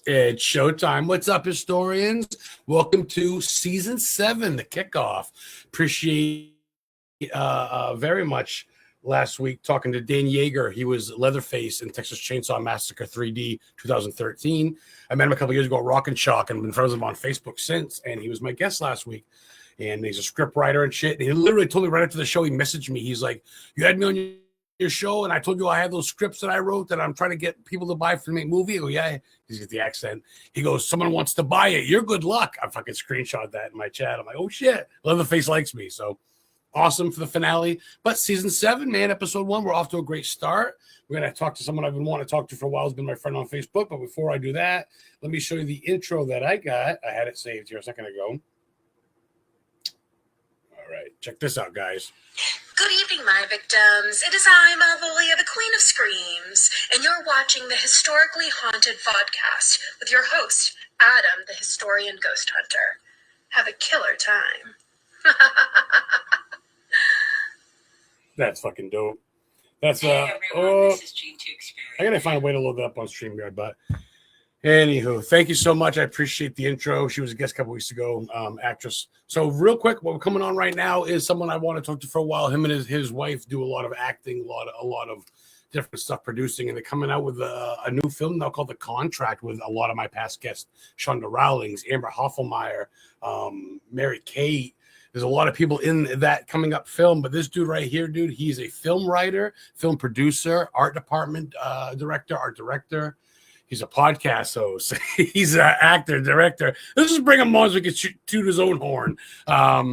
It's showtime. What's up, historians? Welcome to season 7, the kickoff. Appreciate very much last week talking to Dan Yeager. He was Leatherface in Texas Chainsaw Massacre 3D 2013. I met him a couple years ago at Rock and Chalk and been friends with him on Facebook since. And he was my guest last week. And he's a script writer and shit. And he literally told me right after the show, he messaged me. He's like, "You had me on your show, and I told you I had those scripts that I wrote that I'm trying to get people to buy for the movie." I go, "Yeah." He's got the accent. He goes, "Someone wants to buy it. You're good luck." I fucking screenshot that in my chat. I'm like, "Oh shit, Leatherface likes me." So awesome for the finale. But season 7, man, episode 1, we're off to a great start. We're gonna talk to someone I've been wanting to talk to for a while. Has been my friend on Facebook. But before I do that, let me show you the intro that I got. I had it saved here a second ago. All right, check this out, guys. Good evening, my victims. It is I, Malvolia, the Queen of Screams, and you're watching the Historically Haunted VODCAST with your host, Adam, the Historian Ghost Hunter. Have a killer time. That's fucking dope. That's Hey everyone, this is G2 Experience. I gotta find a way to load that up on StreamYard, but anywho, thank you so much. I appreciate the intro. She was a guest a couple weeks ago, actress. So real quick, what we're coming on right now is someone I want to talk to for a while. Him and his wife do a lot of acting, a lot of different stuff producing, and they're coming out with a new film now called The Contract with a lot of my past guests, Shonda Rowlings, Amber Hoffelmeyer, Mary Kate. There's a lot of people in that coming up film, but this dude right here, dude, he's a film writer, film producer, art department director, art director. He's a podcast host. He's an actor, director. Let's just bring him on so he can toot his own horn.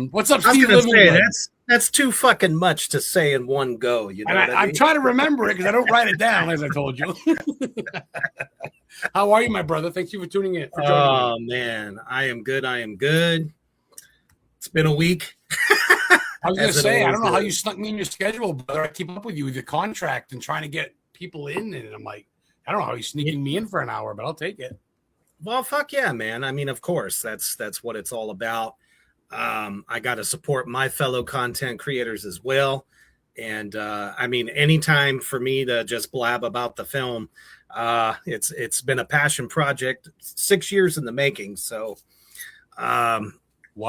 What's up, Steve? That's too fucking much to say in one go. You know, and I'm trying to remember it because I don't write it down, as I told you. How are you, my brother? Thank you for tuning in. Oh man, I am good. I am good. It's been a week. I was going to say, I don't know how you snuck me in your schedule, brother. I keep up with you with your contract and trying to get people in, and I'm like, I don't know how you're sneaking me in for an hour, but I'll take it. Well, fuck yeah, man. I mean, of course, that's what it's all about. I got to support my fellow content creators as well. And I mean, anytime for me to just blab about the film, it's been a passion project, 6 years in the making. So, wow,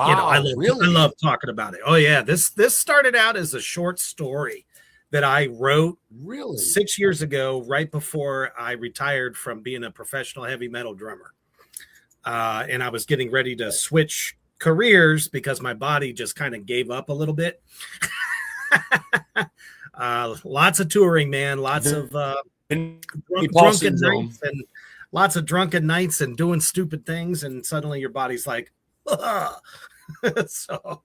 you know, I love talking about it. Oh yeah, this started out as a short story that I wrote 6 years ago, right before I retired from being a professional heavy metal drummer. And I was getting ready to switch careers because my body just kind of gave up a little bit. Lots of touring, man. Lots of drunken nights and lots of drunken nights and doing stupid things. And suddenly your body's like, so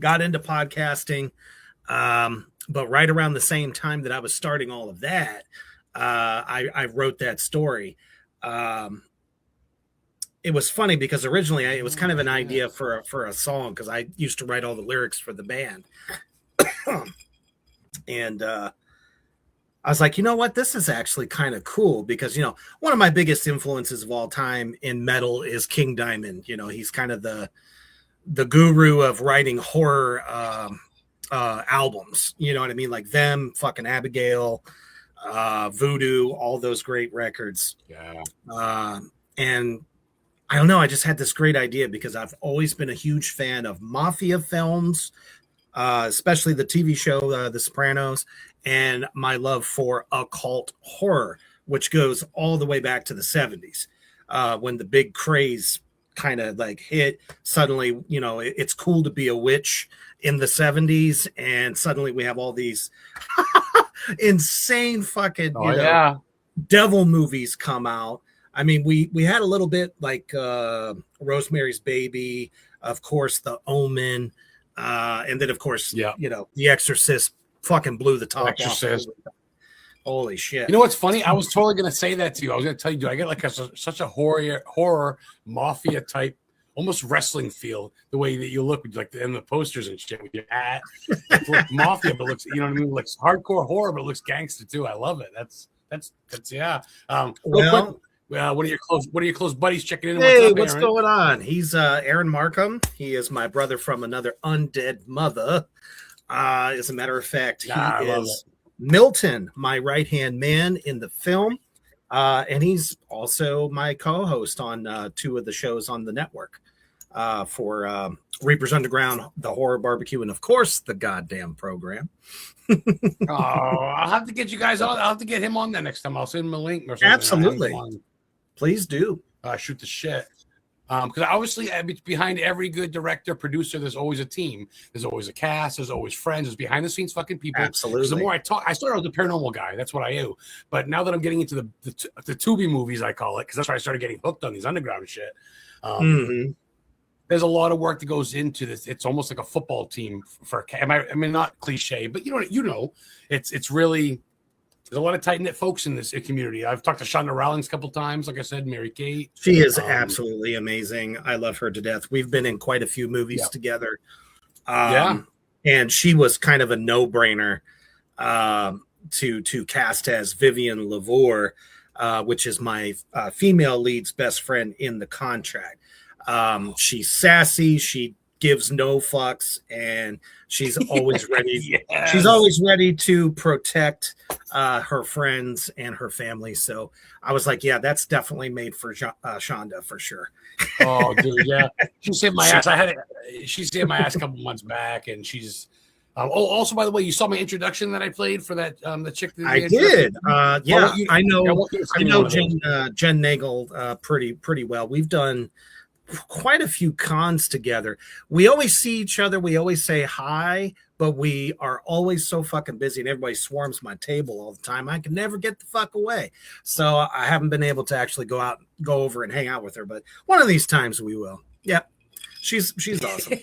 got into podcasting. But right around the same time that I was starting all of that, I wrote that story. It was funny because originally it was kind of an idea for a song because I used to write all the lyrics for the band. And I was like, you know what? This is actually kind of cool because, you know, one of my biggest influences of all time in metal is King Diamond. You know, he's kind of the guru of writing horror albums. You know what I mean? Like them, fucking Abigail, Voodoo, all those great records. Yeah. And I don't know. I just had this great idea because I've always been a huge fan of mafia films, especially the TV show, The Sopranos, and my love for occult horror, which goes all the way back to the 70s, when the big craze kind of like hit. Suddenly, you know, it's cool to be a witch in the 70s, and suddenly we have all these insane fucking devil movies come out. I mean, we had a little bit like Rosemary's Baby, of course, The Omen, and then of course, you know, The Exorcist fucking blew the top off. Holy shit! You know what's funny? I was totally gonna say that to you. I was gonna tell you, dude, I get like such a horror mafia type, almost wrestling feel. The way that you look, like in the posters and shit with your hat, it looks mafia, but looks, you know what I mean? It looks hardcore horror, but it looks gangster too. I love it. That's yeah. Real quick, one of your close buddies checking in. Hey, what's going on? He's Aaron Markham. He is my brother from another undead mother. As a matter of fact, he is Milton, my right-hand man in the film. And he's also my co-host on 2 of the shows on the network for Reapers Underground, the Horror Barbecue, and of course the goddamn program. Oh, I'll have to get you guys on. I'll have to get him on there next time. I'll send him a link or something. Absolutely. Please do. Shoot the shit. Because obviously behind every good director, producer, there's always a team. There's always a cast. There's always friends. There's behind the scenes fucking people. Absolutely. The more I talk, I started as a paranormal guy. That's what I do. But now that I'm getting into the Tubi movies, I call it, because that's why I started getting hooked on these underground shit. There's a lot of work that goes into this. It's almost like a football team I mean, not cliche, but you know, it's really. There's a lot of tight-knit folks in this community. I've talked to Shonda Rhimes a couple times, like I said, Mary Kate. She is absolutely amazing. I love her to death. We've been in quite a few movies together. And she was kind of a no-brainer to cast as Vivian Lavore, which is my female lead's best friend in the contract. She's sassy. She gives no fucks, and she's always ready. Yes. She's always ready to protect her friends and her family. So I was like, yeah, that's definitely made for Shonda for sure. Oh, dude, yeah. She saved my ass. She saved my ass a couple months back, and she's. Also, by the way, you saw my introduction that I played for that the chick. I did. Yeah, I know Jen Nagel pretty well. We've done quite a few cons together. We always see each other. We always say hi, but we are always so fucking busy, and everybody swarms my table all the time. I can never get the fuck away. So I haven't been able to actually go over and hang out with her, but one of these times we will. Yep. She's awesome.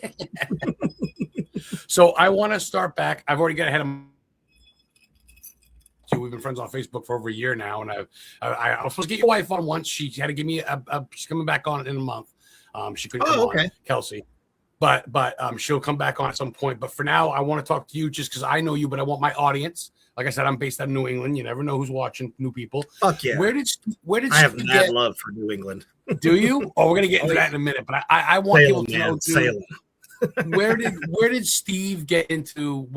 So I want to start back. I've already got ahead of. We've been friends on Facebook for over a year now, and I was supposed to get your wife on once. She had to give me she's coming back on in a month. She couldn't come on, Kelsey, but she'll come back on at some point. But for now, I want to talk to you just because I know you, but I want my audience. Like I said, I'm based out of New England. You never know who's watching. New people. Fuck yeah. Where did I have mad love for New England? Do you? Oh, we're gonna get into that in a minute. But I want people to know too. Where did Steve get into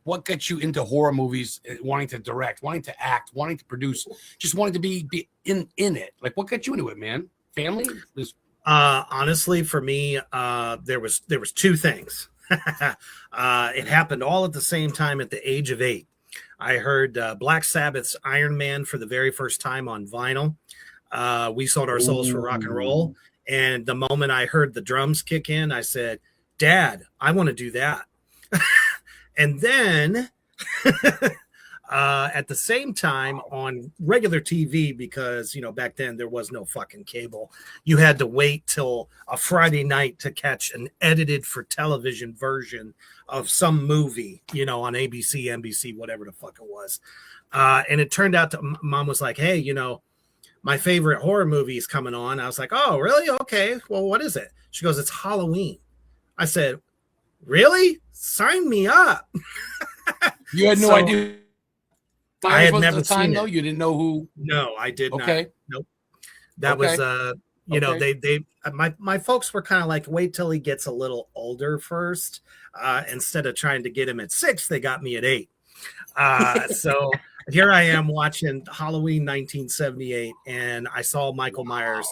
what got you into horror movies, wanting to direct, wanting to act, wanting to produce, just wanting to be in it? Like, what got you into it, man? Family? Honestly, for me, there was 2 things. It happened all at the same time at the age of 8. I heard Black Sabbath's Iron Man for the very first time on vinyl. We sold our souls for rock and roll. And the moment I heard the drums kick in, I said, Dad, I want to do that. And then at the same time on regular TV, because, back then there was no fucking cable. You had to wait till a Friday night to catch an edited for television version of some movie, on ABC, NBC, whatever the fuck it was. And it turned out Mom was like, hey, my favorite horror movie is coming on. I was like, oh, really? Okay. Well, what is it? She goes, it's Halloween. I said, really? Sign me up. You had no idea. I had never seen it. Though? You didn't know who? No, I did not. Okay. Nope. That was, my folks were kind of like, wait till he gets a little older first. Instead of trying to get him at 6, they got me at 8. So here I am watching Halloween 1978, and I saw Michael Myers,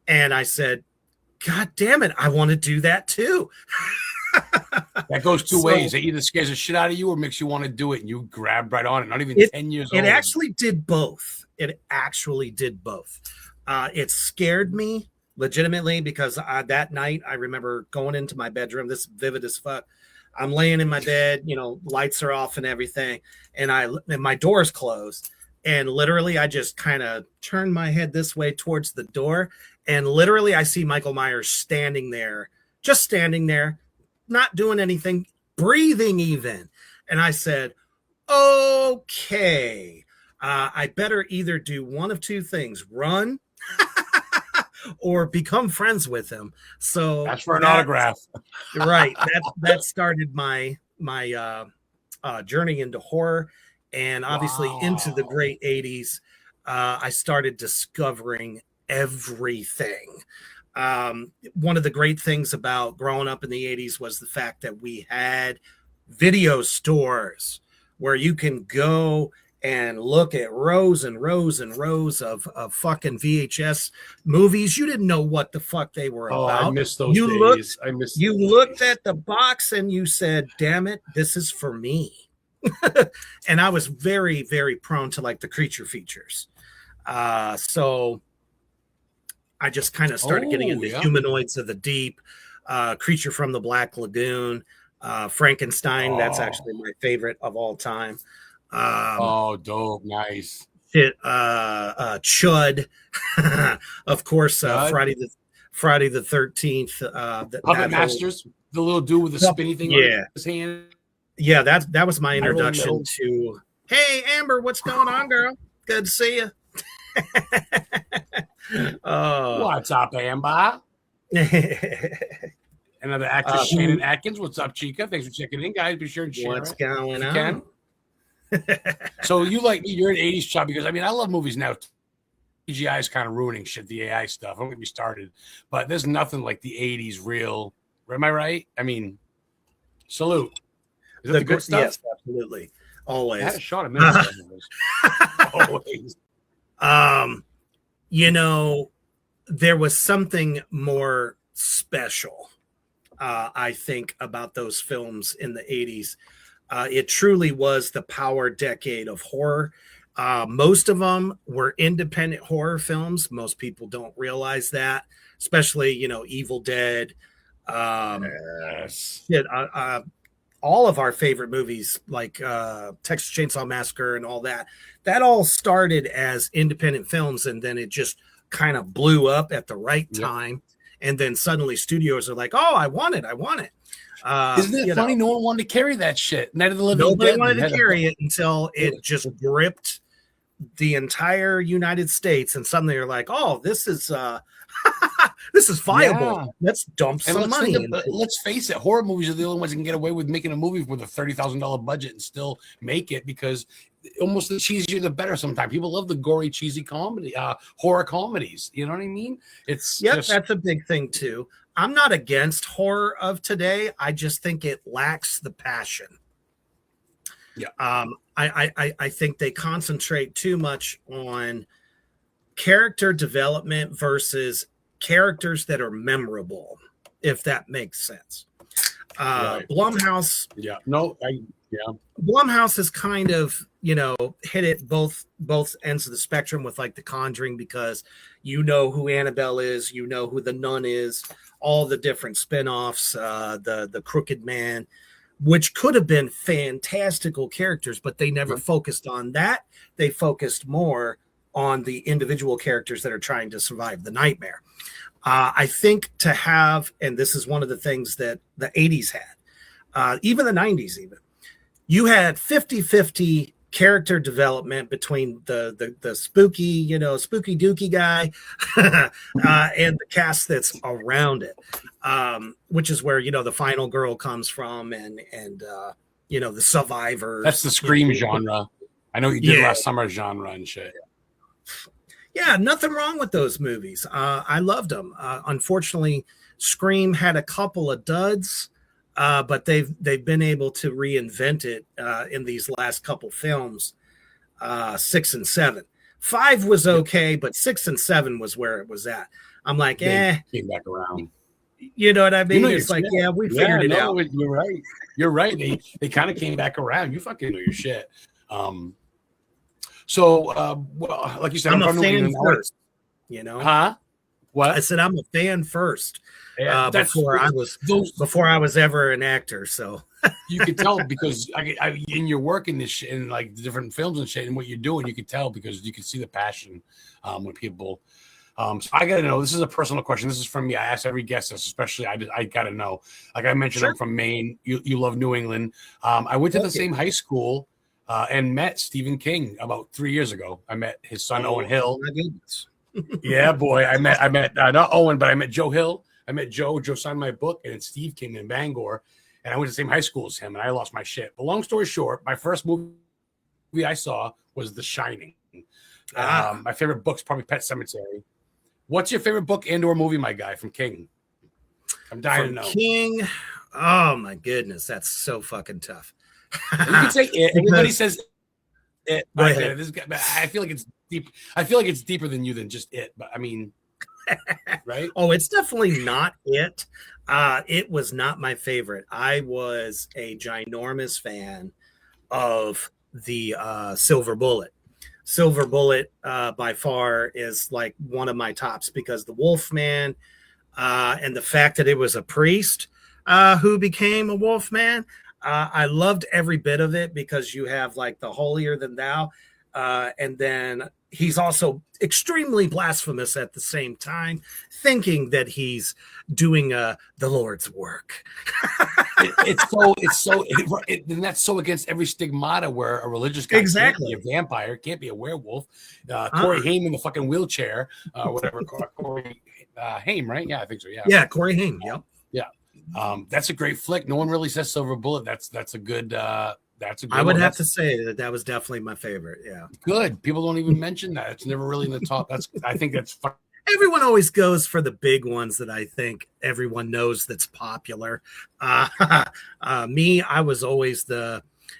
and I said, God damn it, I want to do that too. That goes two ways. It either scares the shit out of you or makes you want to do it, and you grab right on it. Not even 10 years old. It actually did both. It scared me legitimately because that night I remember going into my bedroom. This is vivid as fuck. I'm laying in my bed, lights are off and everything, and my door's closed, and literally I just kind of turned my head this way towards the door, and literally I see Michael Myers standing there, not doing anything, breathing even. And I said, okay, I better either do one of 2 things, run or become friends with him. So that's for an autograph. Right. That started my journey into horror, and obviously into the great 80s. I started discovering everything. One of the great things about growing up in the 80s was the fact that we had video stores where you can go and look at rows and rows and rows of fucking VHS movies. You didn't know what the fuck they were about. I miss those you days. Looked at the box and you said, damn it, this is for me. And I was very, very prone to like the creature features. So I just kind of started getting into Humanoids of the Deep, Creature from the Black Lagoon, Frankenstein. That's actually my favorite of all time. Dope. Nice. Chud. Of course, Friday the 13th. Puppet Masters, the little dude with the spinny thing on his hand. Yeah, that was my introduction to, hey, Amber, what's going on, girl? Good to see you. What's up, Amber? Another actress, Shannon Atkins. What's up, Chica? Thanks for checking in, guys. Be sure and share. What's going on? So you like me? You're an 80s child because I love movies now. CGI is kind of ruining shit, the AI stuff. Don't get me started. But there's nothing like the 80s real. Am I right? Salute. Is that the good stuff? Yes, absolutely. Always. I had a shot a minute ago. Always. There was something more special, I think, about those films in the 80s. It truly was the power decade of horror. Most of them were independent horror films. Most people don't realize that, especially, Evil Dead. Yes. All of our favorite movies, like Texas Chainsaw Massacre and all that all started as independent films, and then it just kind of blew up at the right time. And then suddenly studios are like, oh, I want it. Isn't it funny? No one wanted to carry that shit. Nobody wanted to carry it until it just gripped the entire United States, and suddenly you're like, oh, this is this is viable. Yeah. Let's dump some money. Let's face it, horror movies are the only ones that can get away with making a movie with a $30,000 budget and still make it, because almost the cheesier the better sometimes. People love the gory, cheesy comedy, horror comedies. You know what I mean? It's that's a big thing too. I'm not against horror of today. I just think it lacks the passion. Yeah. I think they concentrate too much on character development versus characters that are memorable, if that makes sense. Right. Blumhouse. Blumhouse has kind of, hit it both ends of the spectrum with like The Conjuring, because who Annabelle is, who the Nun is, all the different spinoffs, the Crooked Man, which could have been fantastical characters, but they never focused on that. They focused more on the individual characters that are trying to survive the nightmare. I think to have, and this is one of the things that the 80s had, even the 90s even, you had 50-50 character development between the spooky, spooky dookie guy and the cast that's around it, which is where, the final girl comes from, and the survivors. That's the Scream genre. I know you did last summer genre and shit. Yeah, nothing wrong with those movies. I loved them. Unfortunately, Scream had a couple of duds, but they've been able to reinvent it in these last couple films, 6 and 7. 5 was okay, but 6 and 7 was where it was at. I'm like, Came back around. You know what I mean? It's like, we figured it out. You're right. You're right. They kind of came back around. You fucking know your shit. So, like you said, I'm a fan first. Huh? What? I said I'm a fan first. Yeah, before I was ever an actor. So you could tell because in your work in this shit, in like the different films and shit, and what you're doing, you could tell because you could see the passion when people. So I got to know. This is a personal question. This is from me. I ask every guest this, especially I got to know. Like I mentioned, I'm from Maine. You love New England. I went to the same high school. And met Stephen King about 3 years ago. I met his son, Owen Hill. My goodness. Yeah, boy. I met not Owen, but I met Joe Hill. I met Joe. Joe signed my book, and Steve came in Bangor, and I went to the same high school as him, and I lost my shit. But long story short, my first movie I saw was The Shining. My favorite book's probably Pet Sematary. What's your favorite book and/or movie, my guy, from King? I'm dying to know. King. Oh my goodness, that's so fucking tough. You can say it. Everybody says It. Go I ahead. get it. This guy, I feel like it's deep. I feel like it's deeper than you than just it. But I mean, right? Oh, it's definitely not it. It was not my favorite. I was a ginormous fan of the Silver Bullet. Silver Bullet by far is like one of my tops because the Wolfman and the fact that it was a priest who became a Wolfman. I loved every bit of it because you have like the holier than thou. And then he's also extremely blasphemous at the same time, thinking that he's doing the Lord's work. And that's so against every stigmata where a religious guy Exactly. can't be a vampire, can't be a werewolf. Corey Haim in the fucking wheelchair, whatever. Corey Haim, right? Yeah, I think so. Yeah. Yeah, Corey Haim. Yep. Yeah. That's a great flick. No one really says Silver Bullet. That's a good. That's a good. I would one. have to say that was definitely my favorite. Yeah. Good. People don't even mention that. It's never really in the top. I think that's fun. Everyone always goes for the big ones that I think everyone knows that's popular. Me, I was always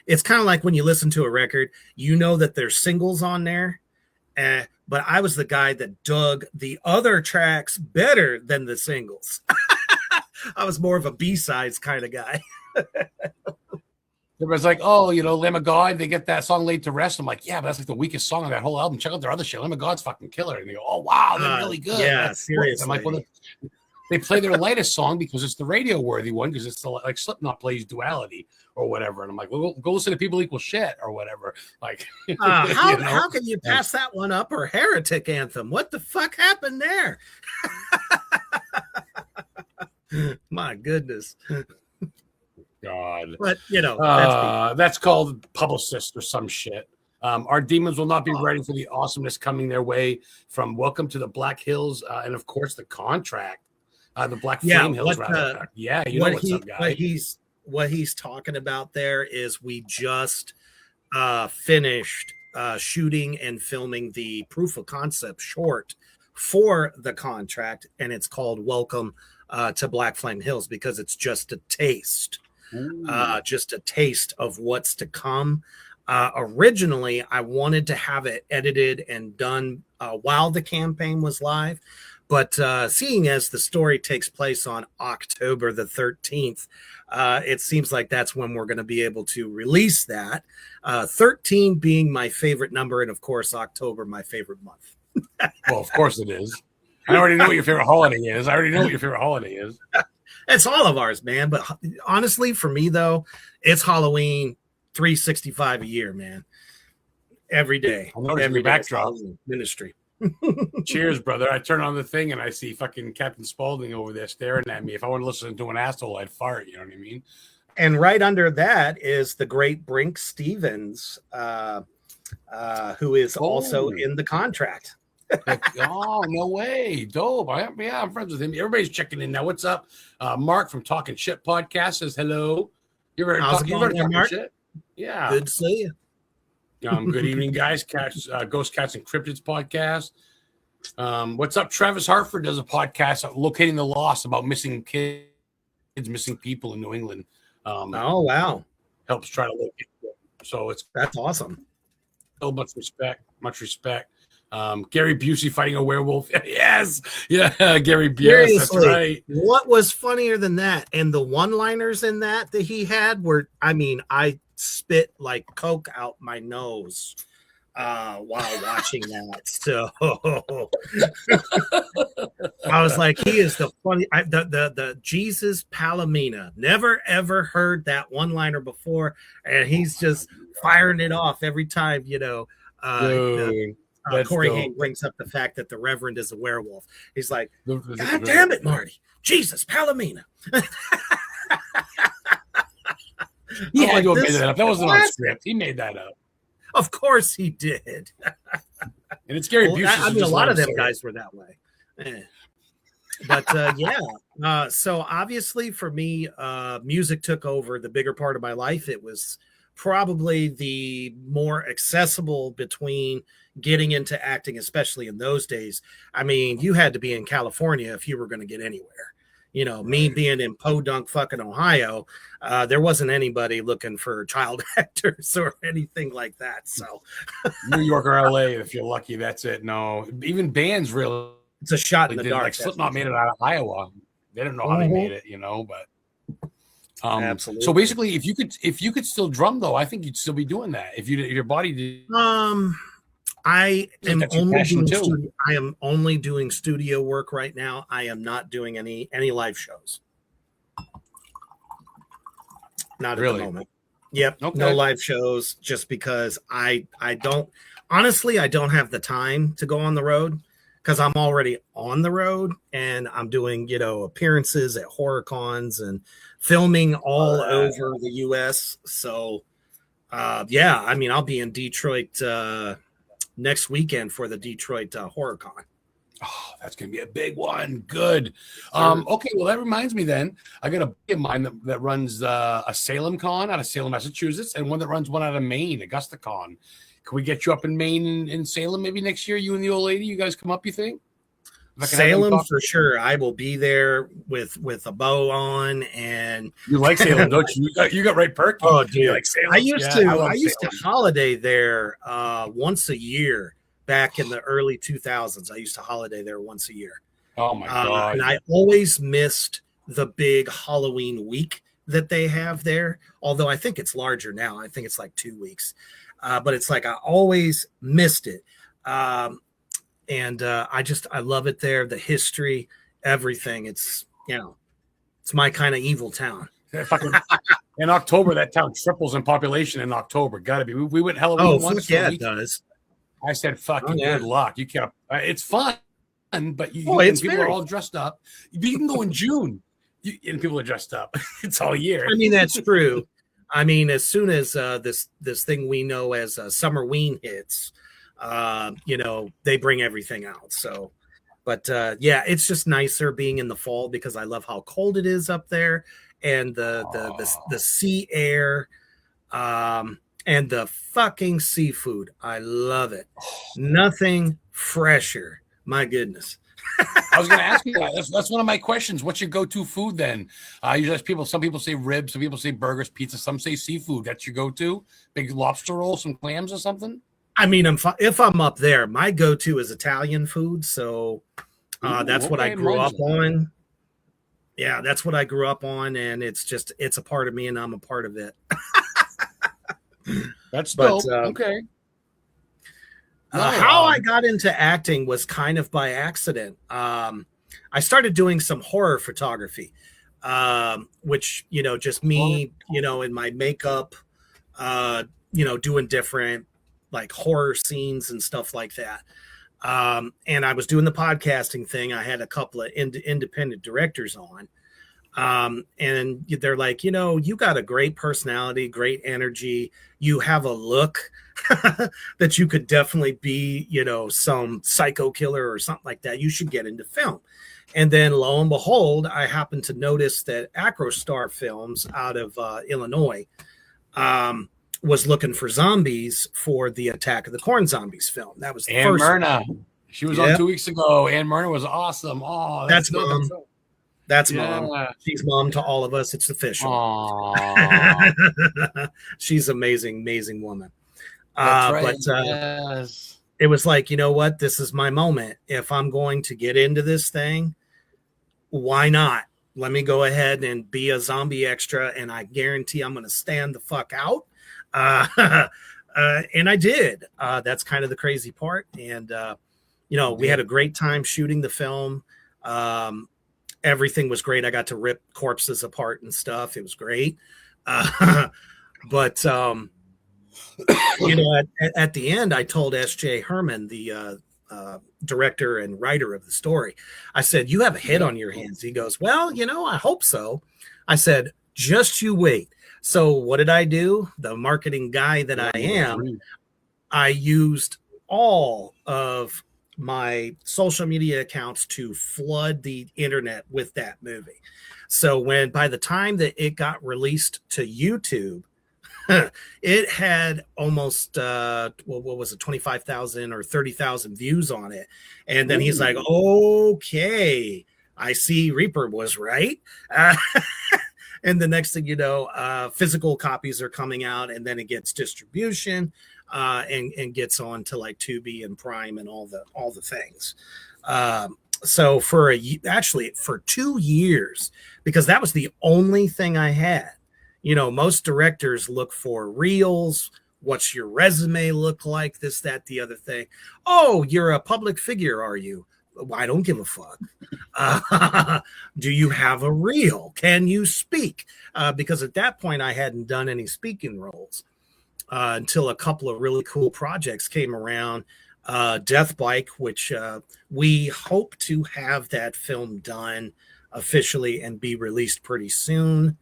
it's kind of like when you listen to a record, you know that there's singles on there, but I was the guy that dug the other tracks better than the singles. I was more of a B-sides kind of guy. Everybody's like, oh, Lamb of God, they get that song laid to rest. I'm like, yeah, but that's like the weakest song on that whole album. Check out their other shit. Lamb of God's fucking killer. And they go, oh, wow, they're really good. Yeah, that's seriously. I'm like, well, they play their lightest song because it's the radio worthy one because it's like Slipknot plays Duality or whatever. And I'm like, well, go listen to People Equal Shit or whatever. Like, how can you pass that one up or Heretic Anthem? What the fuck happened there? My goodness. God. But, that's called Publicist or some shit. Our demons will not be ready for the awesomeness coming their way from Welcome to the Black Hills and, of course, The Contract. The Black Flame Hills, rather. Yeah, what's up, guys. What he's talking about there is we just finished shooting and filming the proof of concept short for The Contract, and it's called Welcome to Black Flame Hills because it's just a taste. Just a taste of what's to come. Originally, I wanted to have it edited and done while the campaign was live, but seeing as the story takes place on October the 13th, it seems like that's when we're going to be able to release that. 13 being my favorite number, and of course, October, my favorite month. Well, of course it is. I already know what your favorite holiday is. It's all of ours, man. But honestly, for me, though, it's Halloween 365 a year, man. Every day. I noticed your backdrop. Ministry. Cheers, brother. I turn on the thing and I see fucking Captain Spaulding over there staring at me. If I want to listen to an asshole, I'd fart. You know what I mean? And right under that is the great Brink Stevens, who is also in The Contract. Oh, no way. Dope. I'm friends with him. Everybody's checking in now. What's up? Mark from Talking Shit Podcast says hello. You're talking shit? Yeah. Good to see you. Good evening, guys. Ghost Cats and Cryptids podcast. What's up? Travis Hartford does a podcast Locating the Lost about missing kids, missing people in New England. Oh, wow. Helps try to locate them. So that's awesome. So much respect. Gary Busey fighting a werewolf. Yes. Yeah, Gary Busey. That's right. What was funnier than that? And the one-liners in that he had were, I spit like Coke out my nose while watching that. So I was like, he is the funny, the Jesus Palomina. Never, ever heard that one-liner before. And he's just firing it off every time, Corey Haim brings up the fact that the Reverend is a werewolf. He's like, God damn it, Marty. Jesus, Palomina. He had to have made that up. That wasn't on script. He made that up. Of course he did. And it's Gary Busey. A lot of them guys were that way. But yeah. So obviously for me, music took over the bigger part of my life. It was probably the more accessible between getting into acting, especially in those days. You had to be in California if you were going to get anywhere. You know, me being in Podunk, fucking Ohio, there wasn't anybody looking for child actors or anything like that. So, New York or LA, if you're lucky, that's it. No, even bands really. It's a shot in the dark. Like Slipknot made it out of Iowa. They didn't know how they made it, you know. But absolutely. So basically, if you could still drum though, I think you'd still be doing that. If your body did. I am only doing studio work right now. I am not doing any live shows. Not at the moment. Yep. Okay. No live shows, just because I don't have the time to go on the road, because I'm already on the road and I'm doing, appearances at horror cons and filming all over the US. So I'll be in Detroit next weekend for the Detroit Horror Con. Oh, that's gonna be a big one. Good. Okay, well, that reminds me then. I got a buddy of mine that runs a Salem Con out of Salem, Massachusetts, and one that runs one out of Maine, Augusta Con. Can we get you up in Maine in Salem maybe next year? You and the old lady, you guys come up, you think? Salem for sure. I will be there with a bow on. And you like Salem, don't you? You got right perky. Oh, dude, you like Salem? I used to holiday there once a year back in the early 2000s. I used to holiday there once a year. Oh my god! And I always missed the big Halloween week that they have there. Although I think it's larger now. I think it's like 2 weeks. But it's like I always missed it. And I love it there. The history, everything. It's my kind of evil town. In October, that town triples in population in October. Gotta be. We went Halloween once. Yeah, it does. I said, "Fucking good luck." You can't. It's fun, but people are all dressed up. You can go in June, and people are dressed up. It's all year. I mean, that's true. I mean, as soon as this thing we know as Summerween hits, they bring everything out. So, but it's just nicer being in the fall, because I love how cold it is up there, and the sea air, and the fucking seafood. I love it. Nothing fresher. My goodness. I was going to ask you that. That's one of my questions. What's your go-to food then? Some people say ribs, some people say burgers, pizza, some say seafood. That's your go-to? Big lobster roll, some clams or something? I mean, if I'm up there, my go-to is Italian food. So that's what I grew up on. Yeah, that's what I grew up on. And it's a part of me, and I'm a part of it. That's dope. Okay. How I got into acting was kind of by accident. I started doing some horror photography, which, just me, in my makeup, doing different like horror scenes and stuff like that. And I was doing the podcasting thing. I had a couple of independent directors on. And they're like, you got a great personality, great energy. You have a look that you could definitely be, some psycho killer or something like that. You should get into film. And then lo and behold, I happened to notice that Acrostar Films out of Illinois was looking for zombies for the Attack of the Corn Zombies film. That was the Ann first Myrna. She was on 2 weeks ago. Ann Myrna was awesome. Oh, that's Mom. That's Mom. She's Mom to all of us. It's official. She's amazing, amazing woman. Right. But yes. It was like, you know what? This is my moment. If I'm going to get into this thing, why not? Let me go ahead and be a zombie extra, and I guarantee I'm going to stand the fuck out. And I did. That's kind of the crazy part. And, we had a great time shooting the film. Everything was great. I got to rip corpses apart and stuff. It was great. But, at the end, I told S.J. Herman, the director and writer of the story, I said, you have a hit on your hands. He goes, well, I hope so. I said, just you wait. So what did I do? The marketing guy that I am, I used all of my social media accounts to flood the internet with that movie. So by the time that it got released to YouTube, it had almost what was it, 25,000 or 30,000 views on it. And then he's like, okay, I see Reaper was right. And the next thing you know, physical copies are coming out, and then it gets distribution and gets on to like Tubi and Prime and all the things. So for actually for 2 years, because that was the only thing I had. You know, most directors look for reels. What's your resume look like? This, that, the other thing. Oh, you're a public figure, are you? Well, I don't give a fuck. Do you have a reel? Can you speak? Because at that point, I hadn't done any speaking roles until a couple of really cool projects came around. Death Bike, which we hope to have that film done officially and be released pretty soon.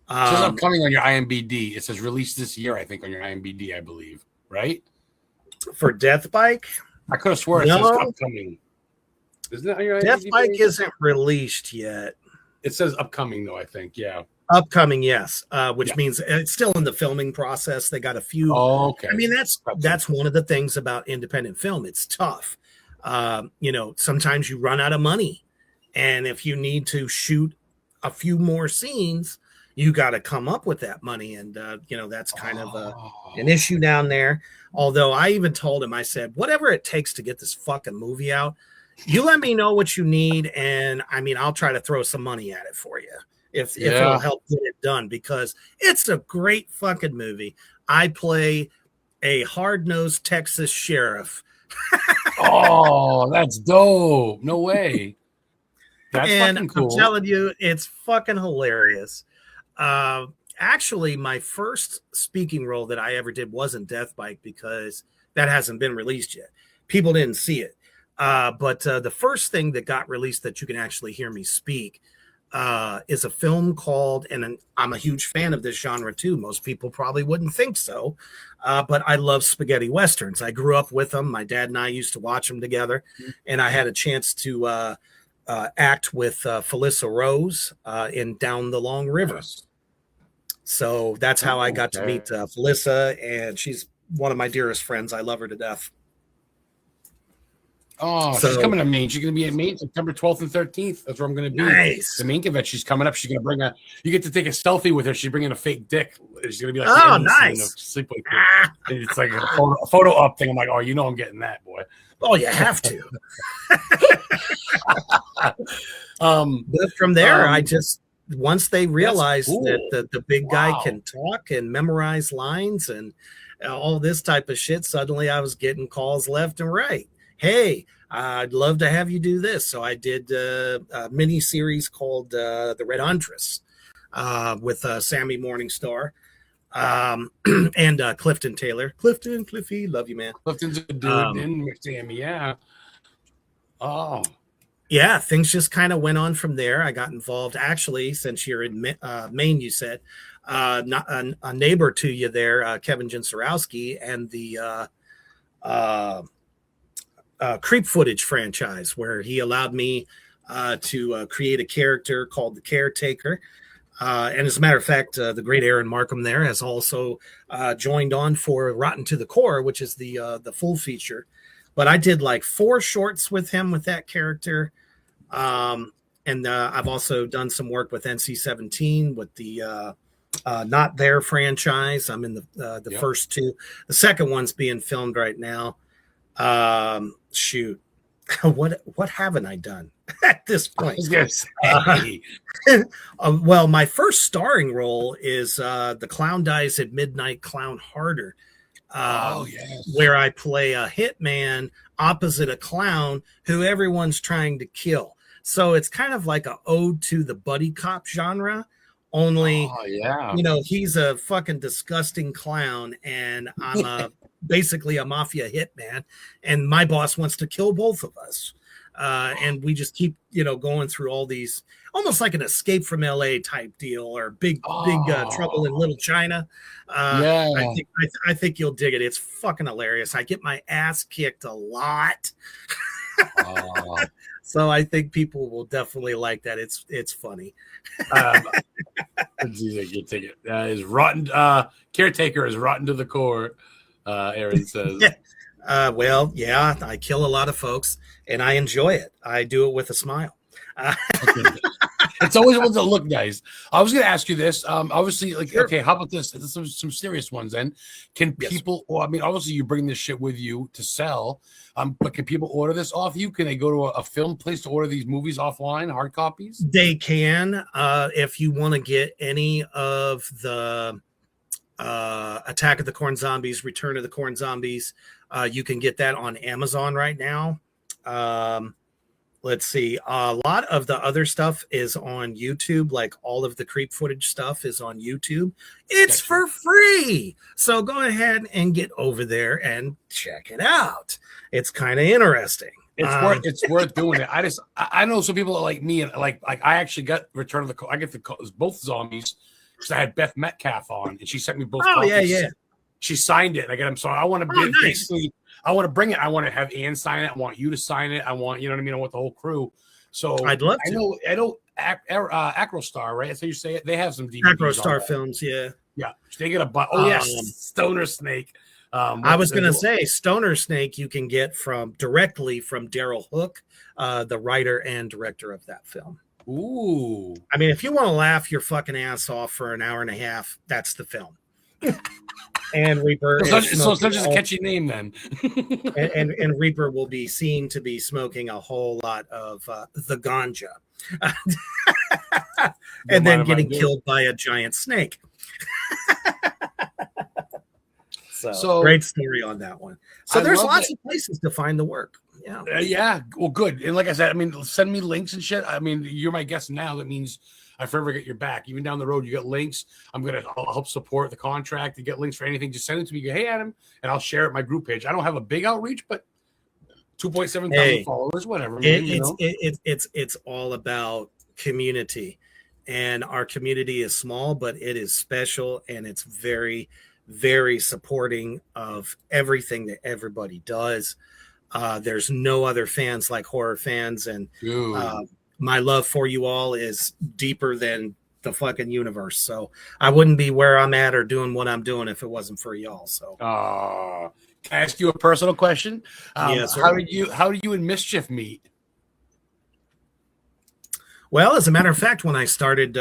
It says upcoming on your IMDb. It says released this year, I think, on your IMDb, I believe. Right? For Death Bike? I could have sworn it says upcoming. Isn't it on your IMDb? Death Bike isn't released yet. It says upcoming, though, I think. Yeah. Upcoming, yes. Which means it's still in the filming process. They got a few. Oh, okay. I mean, that's one of the things about independent film. It's tough. You know, sometimes you run out of money. And if you need to shoot a few more scenes, you got to come up with that money. And, you know, that's kind of an issue down there. Although I even told him, I said, whatever it takes to get this fucking movie out, you let me know what you need. And I mean, I'll try to throw some money at it for you if it'll help get it done, because it's a great fucking movie. I play a hard-nosed Texas sheriff. Oh, that's dope. No way. That's fucking cool. I'm telling you, it's fucking hilarious. Actually, my first speaking role that I ever did wasn't Death Bike, because that hasn't been released yet. People didn't see it. But the first thing that got released that you can actually hear me speak is a film called, and I'm a huge fan of this genre too. Most people probably wouldn't think so, but I love spaghetti westerns. I grew up with them. My dad and I used to watch them together, and I had a chance to act with Felissa Rose in Down the Long River. So that's how I got to meet Felissa, and she's one of my dearest friends. I love her to death. Oh, she's coming to Maine. She's going to be at Maine September 12th and 13th. That's where I'm going to be. Nice. The Maine convention. She's coming up. She's going to bring you get to take a selfie with her. She's bringing a fake dick. She's going to be like, oh, nice. Sleepaway Camp. It's like a photo up thing. I'm like, oh, you know I'm getting that, boy. Oh, you have to. But from there, I just, once they realized that the big guy can talk and memorize lines and all this type of shit, suddenly I was getting calls left and right. Hey, I'd love to have you do this. So I did a mini series called The Red Huntress with Sammy Morningstar and Clifton Taylor. Cliffy, love you, man. Clifton's a dude in Sammy, yeah. Oh. Yeah, things just kind of went on from there. I got involved, actually, since you're in Maine, you said, not a neighbor to you there, Kevin Jinsorowski, and the Creep Footage franchise, where he allowed me to create a character called the Caretaker. And as a matter of fact, the great Aaron Markham there has also joined on for Rotten to the Core, which is the full feature. But I did like 4 shorts with him with that character. And I've also done some work with NC-17 with the Not There franchise. I'm in the first 2. The second one's being filmed right now. Shoot, what haven't I done at this point? Well, my first starring role is The Clown Dies at Midnight, Clown Harder. Where I play a hitman opposite a clown who everyone's trying to kill. So it's kind of like an ode to the buddy cop genre, only you know, he's a fucking disgusting clown and I'm basically a mafia hitman, and my boss wants to kill both of us. And we just keep, you know, going through all these, almost like an Escape from LA type deal, or big Trouble in Little China. I think you'll dig it. It's fucking hilarious. I get my ass kicked a lot. So I think people will definitely like that. It's funny. You take it. Is rotten. Caretaker is rotten to the core. Aaron says. Well, yeah, I kill a lot of folks and I enjoy it. I do it with a smile. It's always the ones that look nice. I was going to ask you this. Obviously, like, Sure. okay, how about this? Some serious ones then. Can Yes. people, well, I mean, obviously you bring this shit with you to sell, but can people order this off you? Can they go to a film place to order these movies offline, hard copies? They can. If you want to get any of the Attack of the Corn Zombies, Return of the Corn Zombies, you can get that on Amazon right now. Let's see. A lot of the other stuff is on YouTube. Like all of the creep footage stuff is on YouTube. It's for free. So go ahead and get over there and check it out. It's kind of interesting. It's worth doing it. I know some people are like me, and like I actually got Return of the I get both zombies because I had Beth Metcalf on, and she sent me both. Oh copies. yeah. She signed it. And I get them. So I want to basically. I want to bring it. I want to have Ann sign it. I want you to sign it. I want, you know what I mean? I want the whole crew. So I'd love to. I know Acrostar, right? That's how you say it. They have some DVDs. Acrostar Films, yeah. Yeah. They get a bunch. Oh, yes. Stoner Snake. I was going to say Stoner Snake you can get directly from Daryl Hook, the writer and director of that film. Ooh. I mean, if you want to laugh your fucking ass off for an hour and a half, that's the film. And Reaper so it's not just a catchy name then. and Reaper will be seen to be smoking a whole lot of the ganja. And then getting killed by a giant snake. So great story on that one. So there's lots of places to find the work. Yeah. Yeah. Well, good. And like I said, I mean, send me links and shit. I mean, you're my guest now. That means I forever get your back. Even down the road, you get links. I'll help support the contract to get links for anything. Just send it to me. Go, hey, Adam, and I'll share it in my group page. I don't have a big outreach, but 2.7 thousand followers, whatever. It's all about community, and our community is small, but it is special, and it's very, very supporting of everything that everybody does. There's no other fans like horror fans, and my love for you all is deeper than the fucking universe. So I wouldn't be where I'm at or doing what I'm doing if it wasn't for y'all. So can I ask you a personal question? Yes, how did you and Mischief meet? Well, as a matter of fact, when I started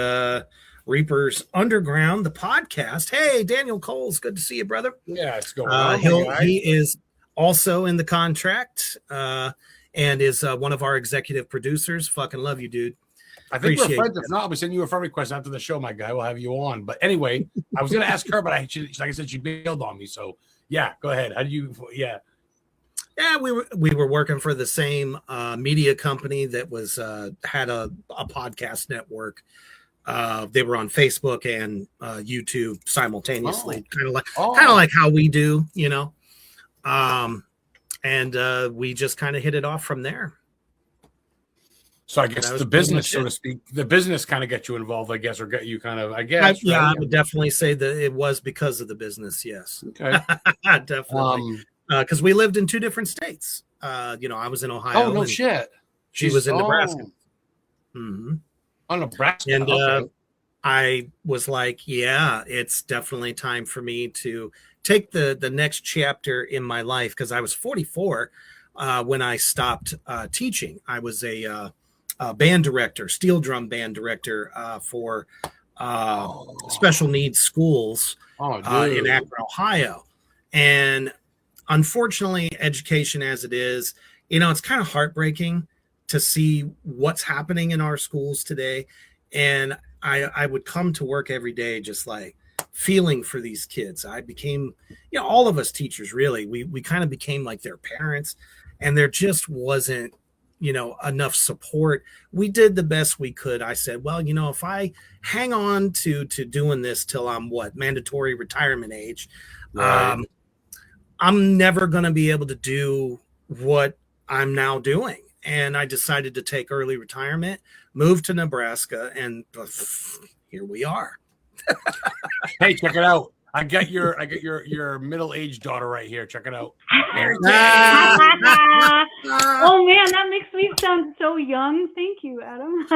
Reaper's Underground, the podcast, hey, Daniel Coles, good to see you, brother. Yeah, it's going on. He is also in the contract and is one of our executive producers. Fucking love you, dude. I think we're friends. If not, I'll be sending you a friend request after the show, my guy. We'll have you on. But anyway, I was going to ask her, but like I said, she bailed on me. So yeah, go ahead. How do you? Yeah. Yeah, we were working for the same media company that was had a podcast network. They were on Facebook and YouTube simultaneously, kind of like how we do, you know. And we just kind of hit it off from there. So I guess the business, so to speak, the business kind of got you involved, I guess, or got you kind of, I guess. I would definitely say that it was because of the business. Yes. Okay. Definitely. Because we lived in two different states. You know, I was in Ohio. Oh, no shit. She was in Nebraska. Mm-hmm. Oh, Nebraska. And okay. I was like, yeah, it's definitely time for me to take the next chapter in my life, because I was 44 when I stopped teaching. I was a band director, steel drum band director for special needs schools in Akron, Ohio. And unfortunately, education as it is, you know, it's kind of heartbreaking to see what's happening in our schools today. And I would come to work every day just like feeling for these kids. I became, you know, all of us teachers, really, we kind of became like their parents, and there just wasn't, you know, enough support. We did the best we could. I said, well, you know, if I hang on to doing this till I'm mandatory retirement age, right. I'm never going to be able to do what I'm now doing. And I decided to take early retirement, move to Nebraska, and here we are. Hey, check it out. I got your middle-aged daughter right here. Check it out. Oh man, that makes me sound so young. Thank you, Adam.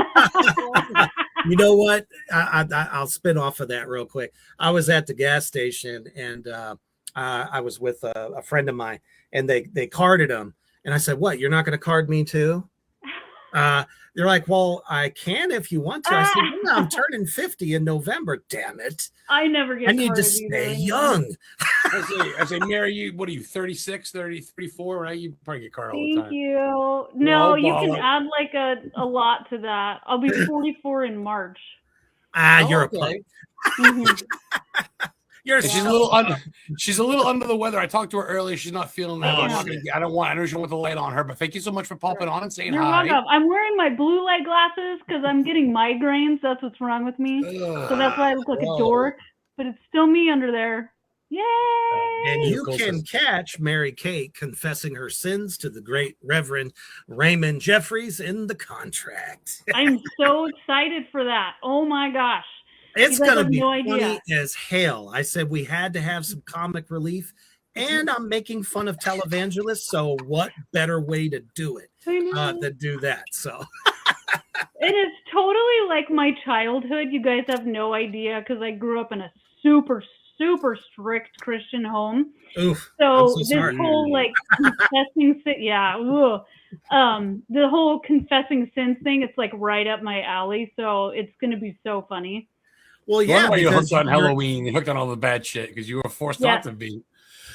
You know what? I'll spin off of that real quick. I was at the gas station, and I was with a friend of mine, and they carded him. And I said, what, you're not going to card me too? They're like, well, I can if you want to. I said, no, I'm turning 50 in November. Damn it. I never get I need to cards stay either. young. I say, Mary, what are you, 36, 30, 34, right? You probably get card all the Thank time. you. No, Well, you can baller. add like a lot to that. I'll be 44 in March. You're a okay. punk. Mhm. You're And she's a little under the weather. I talked to her earlier. She's not feeling that. Oh, I know she don't want the light on her, but thank you so much for popping on and saying You're hi. welcome. I'm wearing my blue light glasses because I'm getting migraines. That's what's wrong with me. So that's why I look like a dork. But it's still me under there. Yay! And you Cool, can catch Mary Kate confessing her sins to the great Reverend Raymond Jeffries in The Contract. I'm so excited for that. Oh my gosh. It's You guys going to have be no funny idea. as hell. I said we had to have some comic relief, and I'm making fun of televangelists, so what better way to do it than do that? So It is totally like my childhood. You guys have no idea because I grew up in a super, super strict Christian home. oof. So I'm this sorry. whole like confessing sin, the whole confessing sins thing, it's like right up my alley. So it's gonna be so funny. Well, Yeah, yeah, why you because hooked on you're- Halloween. You hooked on all the bad shit because you were forced Yeah. not to be.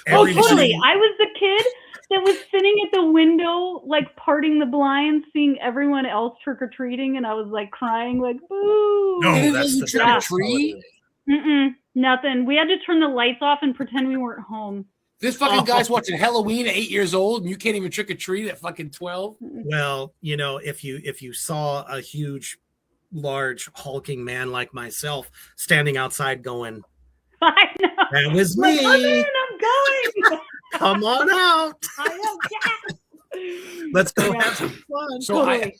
Oh, every- totally. I was the kid that was sitting at the window, like parting the blinds, seeing everyone else trick or treating, and I was like crying, like boo. No, that's You the trick or best treat? holiday. Nothing. We had to turn the lights off and pretend we weren't home. This fucking guy's watching Halloween at 8 years old, and you can't even trick or treat at fucking 12. Well, you know, if you saw a huge, large, hulking man like myself standing outside going, I know. "That was Like, me. I'm in, I'm going. Come on out. I am. Yeah. Let's go Yeah. have some fun." So Totally.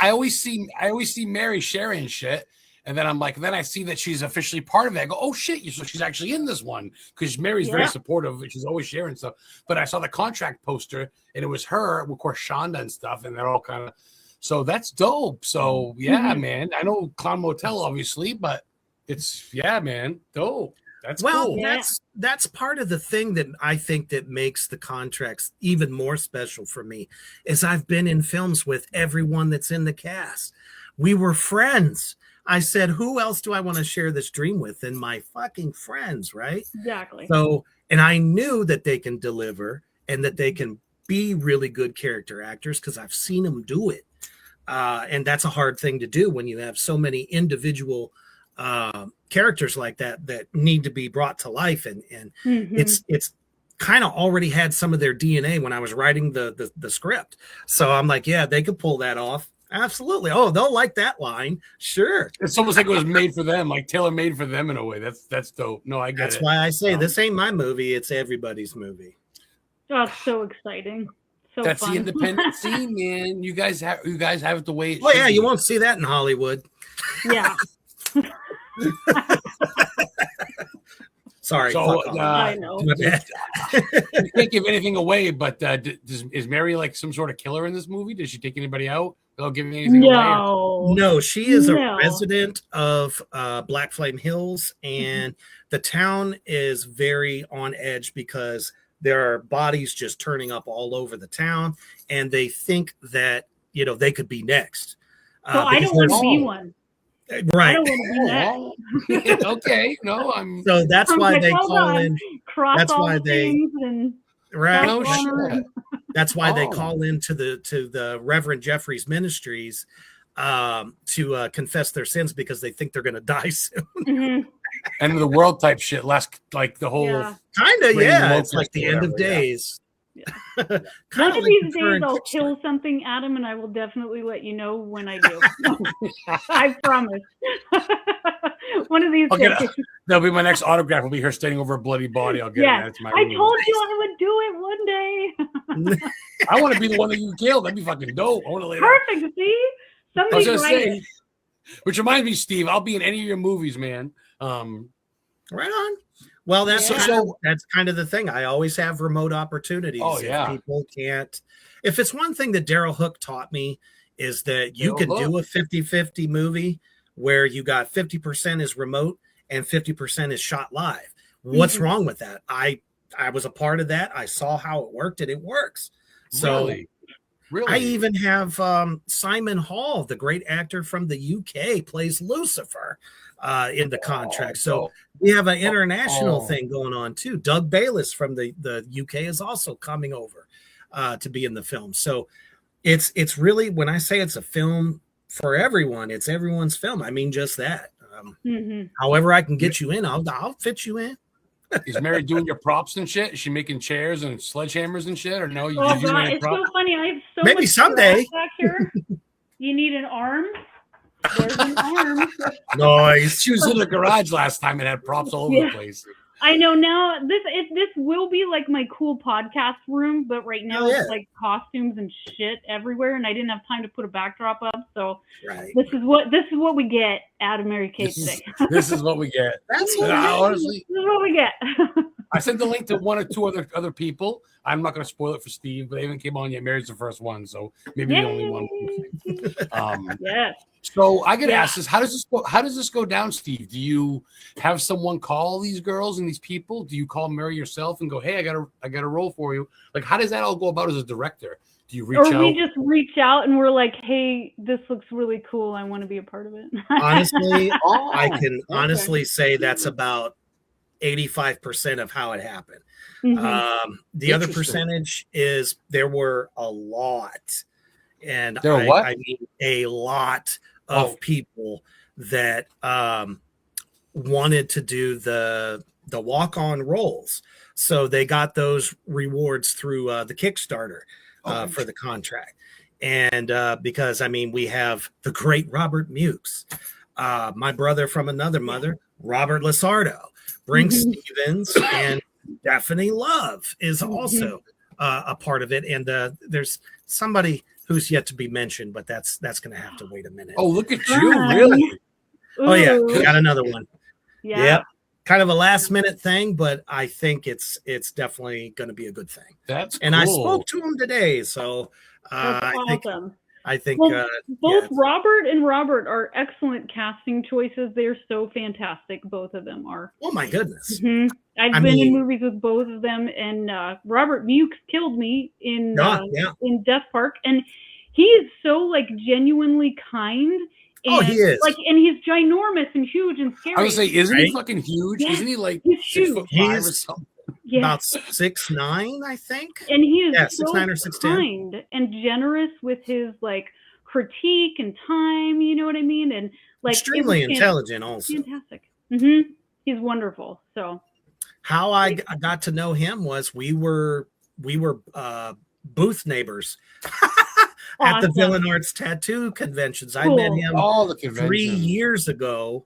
I always see Mary sharing shit, and then I'm like, then I see that she's officially part of it. I go, oh shit, so she's actually in this one because Mary's very Yeah. supportive. She's always sharing stuff. But I saw the contract poster, and it was her, of course, Shonda and stuff, and they're all kind of. So that's dope. So yeah, man, I know Clown Motel obviously, but it's man, dope. That's Well, cool. Yeah. that's part of the thing that I think that makes the contracts even more special for me is I've been in films with everyone that's in the cast. We were friends. I said, who else do I want to share this dream with than my fucking friends, right? Exactly. So, and I knew that they can deliver and that they can be really good character actors because I've seen them do it. And that's a hard thing to do when you have so many individual characters like that need to be brought to life, and it's kind of already had some of their DNA when I was writing the script. So I'm like, yeah, they could pull that off. Absolutely. Oh, they'll like that line. Sure. It's almost like it was made for them, like tailor made for them in a way. That's dope. No, I get That's it. why I say this ain't my movie. It's everybody's movie. Oh, it's so exciting. So That's fun. the independent scene, man. You guys have it the way. It Well, should yeah, be. you won't see that in Hollywood. Yeah. Sorry. So, fuck off. I know. My bad. You can't give anything away, but is Mary like some sort of killer in this movie? Does she take anybody out without giving anything away? No. No, she is a No. resident of Black Flame Hills, and the town is very on edge because there are bodies just turning up all over the town, and they think that they could be next. So I because don't want to there's- be one. I right. don't want to be that. Okay, no, I'm. So that's I'm why like, they hold call on. in. Cross That's all why the they- things and Right. No cross honor shit. and- That's why they Oh. call into the Reverend Jeffries Ministries to confess their sins because they think they're going to die soon. Mhm. End of the world type shit. Last like the whole. Yeah. Kind of, Bring yeah. locust It's like the or end of whatever, yeah. days. Yeah. Kind One of of like these the current days I'll Kickstarter. kill something, Adam, and I will definitely let you know when I do. I promise. One of these I'll get days. That'll be my next autograph. Will be her standing over a bloody body. I'll get Yeah. it. That's my. I rule. told you I would do it one day. I want to be the one that you killed. That'd be fucking dope. I want to lay down. Perfect. See? I was Somebody gonna write say, it. which reminds me, Steve, I'll be in any of your movies, man. Right on. Well, that's Yeah. that's kind of the thing. I always have remote opportunities. Oh, if yeah. people can't. If it's one thing that Daryl Hook taught me is that you Daryl can Hook. do a 50-50 movie where you got 50% is remote and 50% is shot live. What's Mhm. wrong with that? I was a part of that. I saw how it worked and it works. So Really? Really? I even have Simon Hall, the great actor from the UK, plays Lucifer in the contract. So we have an international thing going on too. Doug Bayliss from the UK is also coming over to be in the film. So it's really, when I say it's a film for everyone, it's everyone's film. I mean just that. However I can get you in, I'll fit you in. Is Mary doing your props and shit? Is she making chairs and sledgehammers and shit? Or no? Oh God, it's so funny. I have so Maybe much someday back here. You need an arm? There's an arm. Nice. She was in the garage last time and had props all over the place. I know now this will be like my cool podcast room, but right now it's like costumes and shit everywhere, and I didn't have time to put a backdrop up. So this is what we get out of Mary Kate today. This is what we get. That's honestly, this is what we get. I sent the link to one or two other people. I'm not going to spoil it for Steve, but they haven't came on yet. Mary's the first one, so maybe the only one. Yes. So I get asked this: How does this go down, Steve? Do you have someone call these girls and these people? Do you call Mary yourself and go, "Hey, I got a role for you"? Like, how does that all go about as a director? Do you reach out? Or we just reach out and we're like, "Hey, this looks really cool. I want to be a part of it." Honestly, I can honestly say that's about 85% of how it happened. The other percentage is there were a lot, and I mean a lot of people that wanted to do the walk-on roles, so they got those rewards through the Kickstarter for the contract. And because I mean, we have the great Robert Mukes, my brother from another mother, Robert Lasardo, Brink Stevens, and Daphne Love is also a part of it. And there's somebody who's yet to be mentioned, but that's going to have to wait a minute. Oh, look at you, really? Oh yeah, got another one. Yeah. Yep. Kind of a last minute thing, but I think it's definitely going to be a good thing. That's and cool. I spoke to him today, so That's awesome. I think both Robert and Robert are excellent casting choices. They're so fantastic. Both of them are. Oh my goodness! I've been in movies with both of them, and Robert Mukes killed me in Death Park, and he is so like genuinely kind. And, he is. Like, and he's ginormous and huge and scary. I would say, isn't he fucking huge? Yeah, isn't he like he's 6'5" or something? Yeah. About 6'9", I think. And he is so 6'9" or 6'10". kind and generous with his like critique and time. You know what I mean? And like extremely intelligent, also fantastic. He's wonderful. So how I got to know him was we were booth neighbors at the Villain Arts Tattoo conventions. I met him 3 years ago,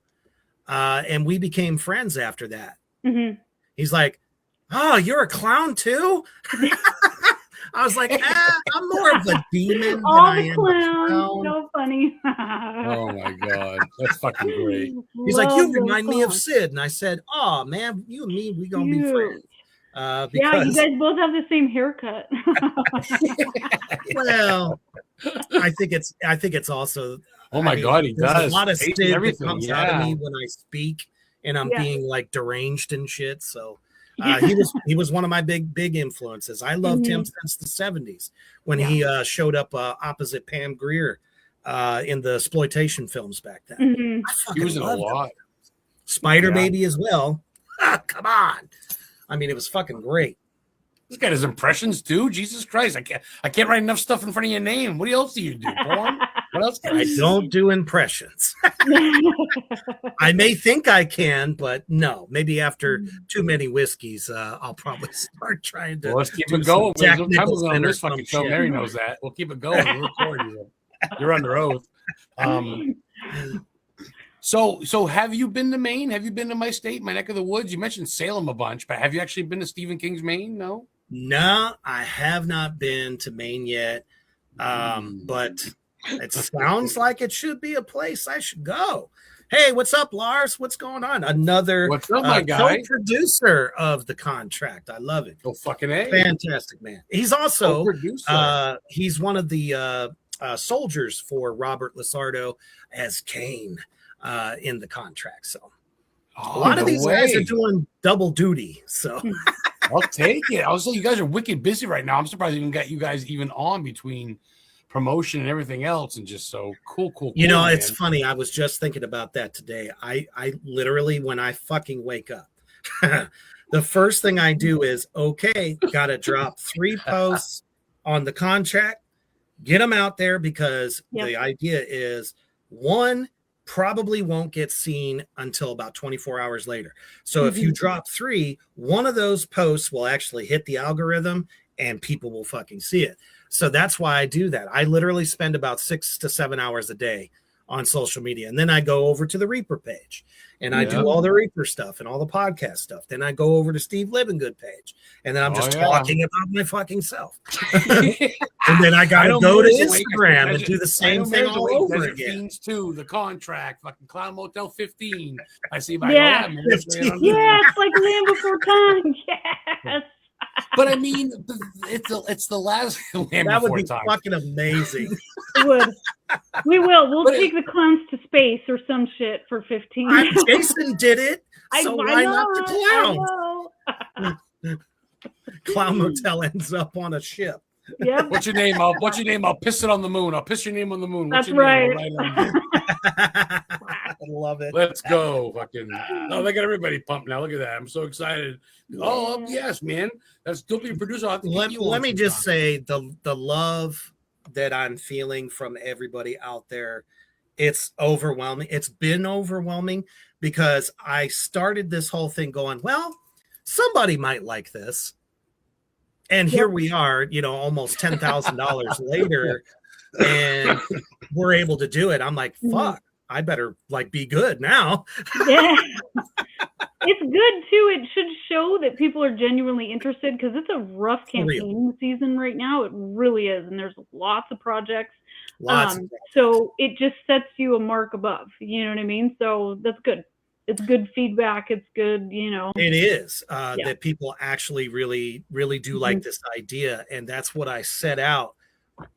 and we became friends after that. He's like, "Oh, you're a clown too?" I was like, "I'm more of a demon than I am a clown." So funny. Oh my god, that's fucking great. He's like, "You remind me of Sid," and I said, "Oh man, you and me, we gonna be friends." Yeah, you guys both have the same haircut. Well, I think it's also. Oh my god, he does a lot of Sid that comes out of me when I speak, and I'm being like deranged and shit. So he was one of my big influences. I loved him since the 70s when he showed up opposite Pam Grier in the exploitation films back then. He was in a lot. Spider Baby as well. Come on. I mean, it was fucking great. He's got his impressions too. Jesus Christ, I can't write enough stuff in front of your name. What else do you do, porn? What else? I don't do impressions. I may think I can, but no. Maybe after too many whiskeys, I'll probably start trying to. Well, let's keep it going. There's no time on this fucking show. Mary knows that. We'll keep it going. We're recording. You're under oath. So have you been to Maine? Have you been to my state, my neck of the woods? You mentioned Salem a bunch, but have you actually been to Stephen King's Maine? No, I have not been to Maine yet. But it sounds like it should be a place I should go. Hey, what's up, Lars? What's going on? Another what's up, my guy? Co-producer of the contract. I love it. Oh, fucking A. Fantastic, man. He's also he's one of the soldiers for Robert Lasardo as Kane. In the contract, so a lot of these guys are doing double duty. So I'll take it. I'll say you guys are wicked busy right now. I'm surprised I even got you guys even on between promotion and everything else, and just so cool. You know, man. it's funny. I was just thinking about that today. I literally, when I fucking wake up, the first thing I do is, okay, got to drop 3 posts on the contract, get them out there, because the idea is, one, probably won't get seen until about 24 hours later. So if you drop 3, one of those posts will actually hit the algorithm and people will fucking see it. So that's why I do that. I literally spend about 6 to 7 hours a day on social media. And then I go over to the Reaper page and I do all the Reaper stuff and all the podcast stuff. Then I go over to Steve LIVENGOOD page and then I'm just talking about my fucking self. And then I got to go to Instagram and do the same thing all over again. Too, the contract, fucking Clown Motel 15. I see my it's like Land Before Time. Yes. But I mean, it's the last Land that would be time. Fucking amazing. It would. We will. We'll take the clowns to space or some shit for 15. Jason did it. So why not the clown? Clown Motel ends up on a ship. Yep. What's your name? What's your name? I'll piss it on the moon. I'll piss your name on the moon. That's right. I love it. Let's go. Fucking. Oh, they got everybody pumped now. Look at that. I'm so excited. Oh, yes, man. That's don't be a producer. Let me just say the love that I'm feeling from everybody out there, it's overwhelming. It's been overwhelming because I started this whole thing going, well, somebody might like this. And here we are, you know, almost $10,000 later, and we're able to do it. I'm like, fuck, I better like be good now. Yeah. It's good too. It should show that people are genuinely interested, because it's a rough campaign season right now. It really is. And there's lots of projects. So it just sets you a mark above, you know what I mean? So that's good. It's good feedback. It's good, you know. It is that people actually really, really do like this idea. And that's what I set out.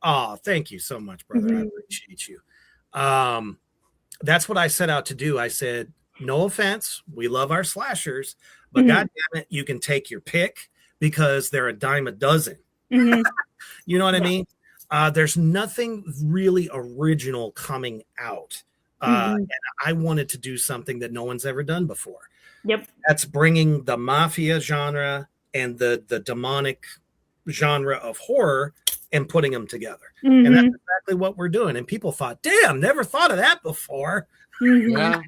Oh, thank you so much, brother. I appreciate you. That's what I set out to do. I said, no offense, we love our slashers, but God damn it, you can take your pick because they're a dime a dozen. You know what I mean? There's nothing really original coming out. And I wanted to do something that no one's ever done before. Yep. That's bringing the mafia genre and the demonic genre of horror and putting them together. And that's exactly what we're doing. And people thought, damn, never thought of that before. Yeah.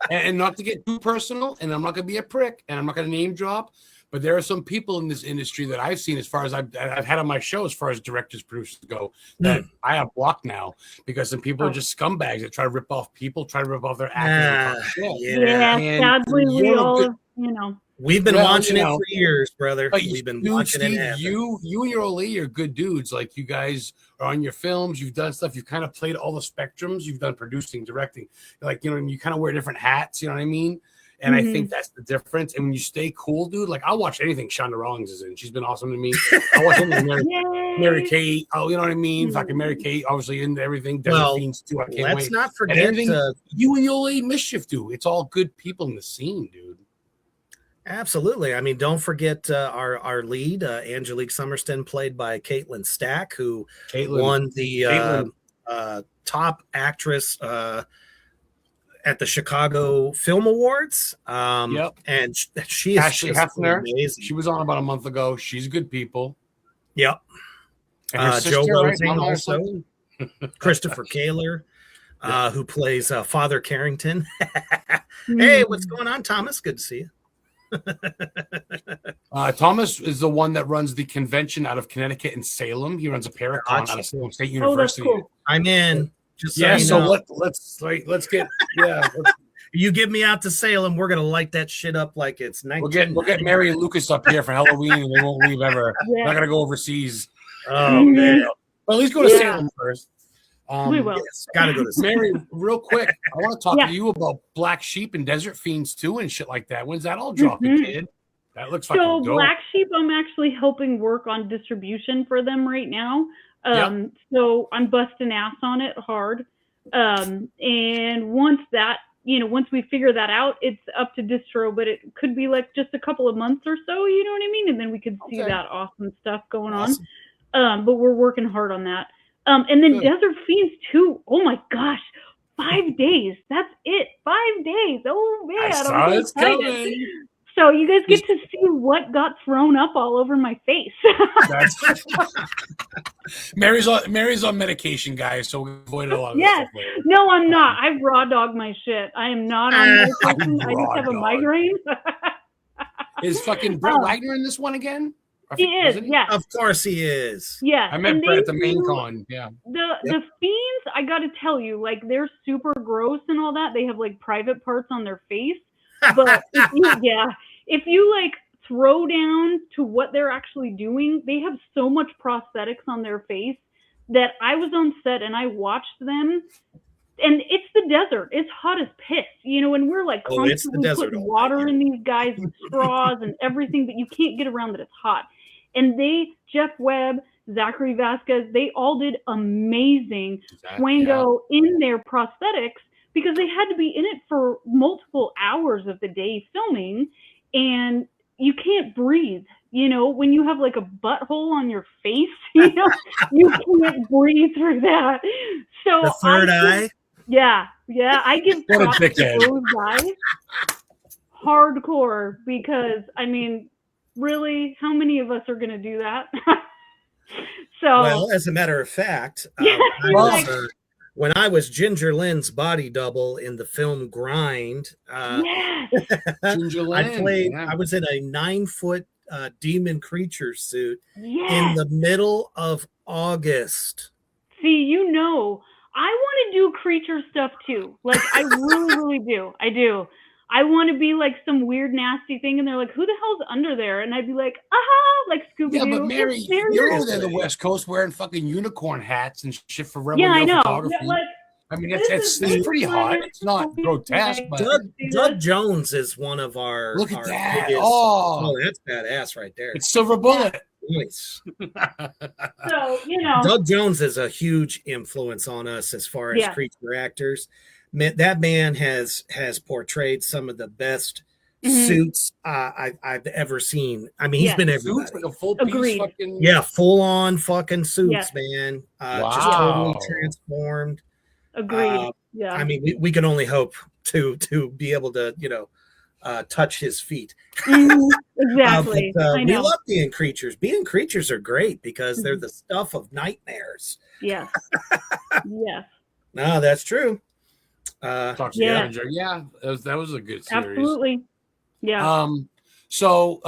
And not to get too personal, and I'm not going to be a prick, and I'm not going to name drop, but there are some people in this industry that I've seen, as far as I've had on my show, as far as directors, producers go, that I have blocked now, because some people are just scumbags that try to rip off people, try to rip off their actors. Sadly, we all, you know. We've been watching it for years, brother. We've been watching it. You and your old lady are good dudes. Like, you guys are on your films. You've done stuff. You've kind of played all the spectrums. You've done producing, directing. Like, you know, you kind of wear different hats. You know what I mean? And I think that's the difference. And when you stay cool, dude, like, I'll watch anything Shonda Rhimes is in. She's been awesome to me. I watch anything Mary Kate. Oh, you know what I mean? Fucking Mary Kate, obviously, into everything. Desert Fiends too. I can't wait. Let's not forget you and your old lady Mischief do. It's all good people in the scene, dude. Absolutely. I mean, don't forget our lead, Angelique Summerston, played by Caitlin Stack, who won the top actress at the Chicago Film Awards. And she is Ashley Hefner. Amazing. She was on about a month ago. She's good people. Yep. Joe Rosing also. Christopher Kaler, who plays Father Carrington. Hey, what's going on, Thomas? Good to see you. Thomas is the one that runs the convention out of Connecticut and Salem. He runs a Paracon out of Salem State University. Oh, that's cool. I'm in. Just let's get you get me out to Salem, we're gonna light that shit up like it's 19. We'll get Mary and Lucas up here for Halloween, and they won't leave ever. We're not gonna go overseas. Oh man! Well, at least go to Salem first. We will. Yes, gotta go to Mary, real quick. I want to talk to you about Black Sheep and Desert Fiends too, and shit like that. When's that all dropping, kid? That looks fucking dope. Black Sheep, I'm actually helping work on distribution for them right now. So I'm busting ass on it hard. And once we figure that out, it's up to distro, but it could be like just a couple of months or so, you know what I mean? And then we could see that awesome stuff going on. But we're working hard on that. And then Good. Desert Fiends too. Oh my gosh, 5 days. That's it. 5 days. Oh man, I saw I'm so it's excited. coming. So you guys get to see what got thrown up all over my face. Mary's on medication, guys, so we avoid a lot of this Yes. stuff later. No, I'm not. I've raw dogged my shit. I am not on medication. I Raw just have a dog. migraine. Is fucking Brett Wagner in this one again? He is, yes. Of course he is. Yes. I met And Brett they at the main do- con. Yeah. The Fiends, I gotta tell you, like, they're super gross and all that. They have like private parts on their face. But if you like throw down to what they're actually doing, they have so much prosthetics on their face that I was on set and I watched them, and it's the desert. It's hot as piss, you know, and we're like constantly putting water in these guys with straws and everything, but you can't get around that it's hot. And Jeff Webb, Zachary Vasquez, they all did amazing Swango in their prosthetics, because they had to be in it for multiple hours of the day filming, and you can't breathe. You know, when you have like a butthole on your face, you know, you can't breathe through that. So the third eye. Yeah, I give props to those guys hardcore, because I mean, really, how many of us are going to do that? So, well, as a matter of fact, when I was Ginger Lynn's body double in the film Grind, Ginger Lynn, I was in a 9-foot demon creature suit in the middle of August. See, you know, I want to do creature stuff too. Like, I really, really do. I do. I want to be like some weird, nasty thing, and they're like, "Who the hell's under there?" And I'd be like, "Aha!" Like Scooby Doo. Yeah, but Mary, you're over there in the West Coast wearing fucking unicorn hats and shit for Rebel I know. photography. Yeah, like, I mean, it's pretty hot. It's not grotesque, but Doug Jones is one of our. Look at that! Biggest, oh, that's badass right there. It's Silver Bullet. Nice. So, you know, Doug Jones is a huge influence on us as far as creature actors. That man has portrayed some of the best suits I've ever seen. I mean, he's been everywhere. Like a full piece fucking... full on fucking suits, man. Just totally transformed. Agreed. I mean, we can only hope to be able to, touch his feet. Exactly. We love being creatures. Being creatures are great because they're the stuff of nightmares. Yes. Yes. No, that's true. Talk to the Avenger. Yeah, that was a good series. Absolutely. Yeah. So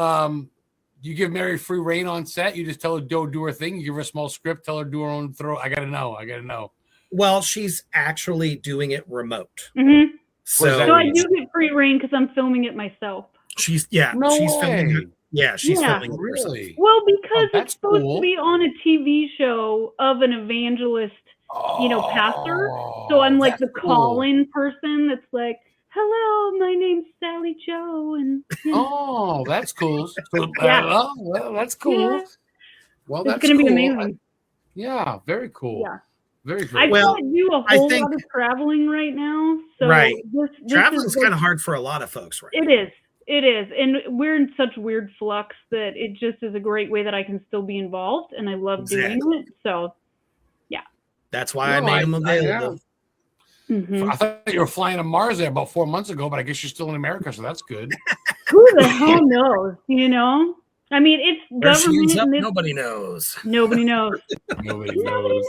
you give Mary free reign on set. You just tell her do her thing. You give her a small script. Tell her do her own throw. I gotta know. Well, she's actually doing it remote. Mm-hmm. So I do get free reign because I'm filming it myself. She's filming it. Yeah, she's filming it really. Well, because it's supposed to be on a TV show of an evangelist, pastor. So I'm like the call-in person that's like, "Hello, my name's Sally Joe," and oh, that's cool. So, well, that's cool. Yeah. Well, that's going to be amazing. Yeah, very cool. Yeah. Very cool. I can't do a whole lot of traveling right now. So traveling is kind of hard for a lot of folks, right? It is. And we're in such weird flux that it just is a great way that I can still be involved, and I love doing it. So, yeah. That's why I made them available. I thought you were flying to Mars there about 4 months ago, but I guess you're still in America, so that's good. Who the hell knows? I mean, it's government. Nobody knows. Nobody knows. Nobody knows.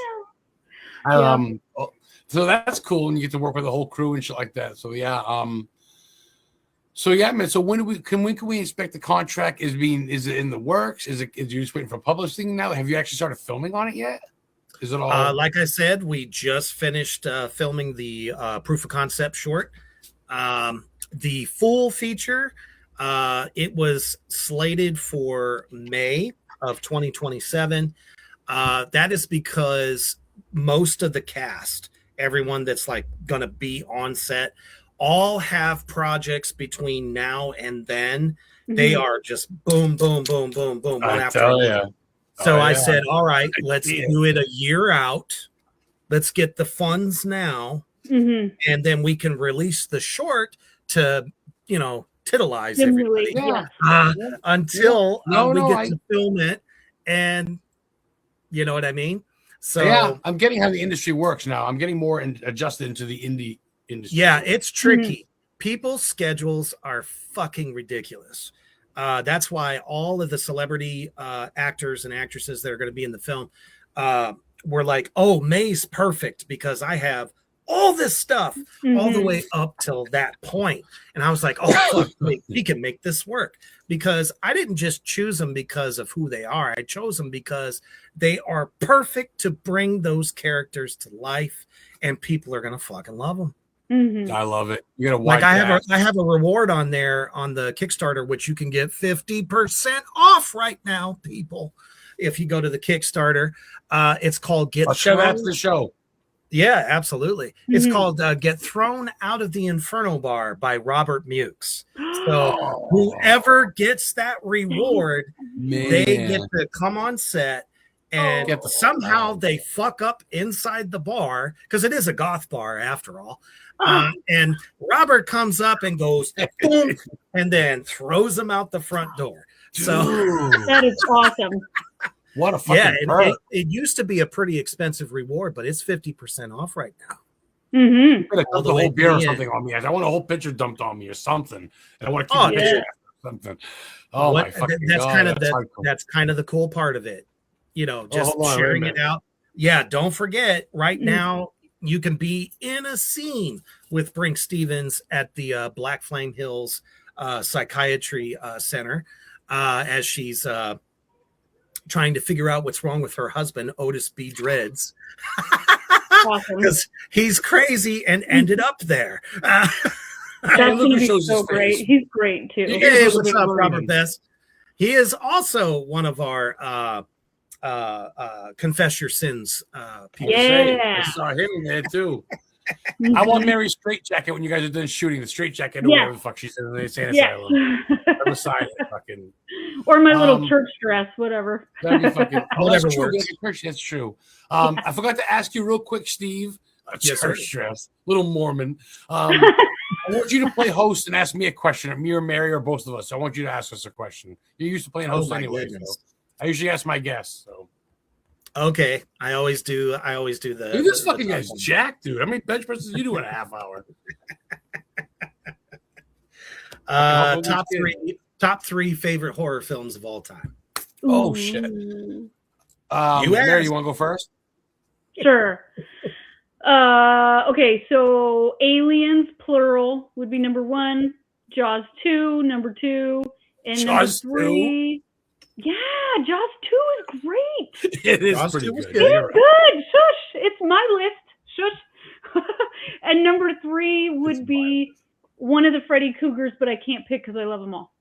So that's cool, and you get to work with the whole crew and shit like that. So man. So when can we expect the contract? Is it in the works? Is you just waiting for publishing now? Have you actually started filming on it yet? Is it all like I said, we just finished filming the proof of concept short. The full feature, it was slated for May of 2027. That is because most of the cast, everyone that's like going to be on set, all have projects between now and then. They are just boom, boom, boom, boom, boom, one after another. So I said, all right, let's do it a year out. Let's get the funds now. And then we can release the short to, titilize everybody until we get to film it. And you know what I mean? So yeah, I'm getting how the industry works now. I'm getting more adjusted into the indie industry. Yeah, it's tricky. People's schedules are fucking ridiculous. That's why all of the celebrity actors and actresses that are going to be in the film were like, oh, May's perfect because I have all this stuff all the way up till that point. And I was like, oh, fuck, we can make this work, because I didn't just choose them because of who they are. I chose them because they are perfect to bring those characters to life, and people are going to fucking love them. I love it. You gotta watch. Like I have a reward on there on the Kickstarter, which you can get 50% off right now, people. If you go to the Kickstarter, it's called Get. I'll share that to the show. Yeah, absolutely. It's called Get Thrown Out of the Inferno Bar by Robert Mukes. So whoever gets that reward, they get to come on set. And somehow they fuck up inside the bar, because it is a goth bar after all. And Robert comes up and goes, boom, and then throws them out the front door. So that is awesome. What a fucking perk. It used to be a pretty expensive reward, but it's 50% off right now. I'm gonna put the whole beer or something on me. I want a whole pitcher dumped on me or something. And I want to keep it or something. Oh my fucking God. That's kind of the cool part of it. You know, just sharing it out. Yeah, don't forget, right now you can be in a scene with Brink Stevens at the Black Flame Hills Psychiatry Center as she's trying to figure out what's wrong with her husband, Otis B. Dreads. Because he's crazy and ended up there. That's going to be so great. He's great, too. Hey, what's up, Robert Best? He is also one of our Confess Your Sins people. Yeah. I saw him in there, too. I want Mary's straight jacket when you guys are done shooting. The straight jacket or whatever the fuck she's in the insane asylum. I'm beside it, fucking. Or my little church dress, whatever. That'd be fucking. That's true. That's true. I forgot to ask you real quick, Steve. Church dress, little Mormon. I want you to play host and ask me a question, me or Mary or both of us. I want you to ask us a question. You're used to playing host anyway. So I usually ask my guests. So. Okay, I always do the. Dude, this fucking guy's jacked, dude. How many bench presses you do in a half hour? Top three favorite horror films of all time. Oh shit! Mary, you want to go first? Sure. Okay, so Aliens plural would be number 1. Jaws 2, number 2, and Jaws number 3. 2? Yeah, Jaws 2 is great. It is pretty good. It is good. Shush. It's my list. Shush. And number 3 would be one of the Freddy Cougars, but I can't pick because I love them all.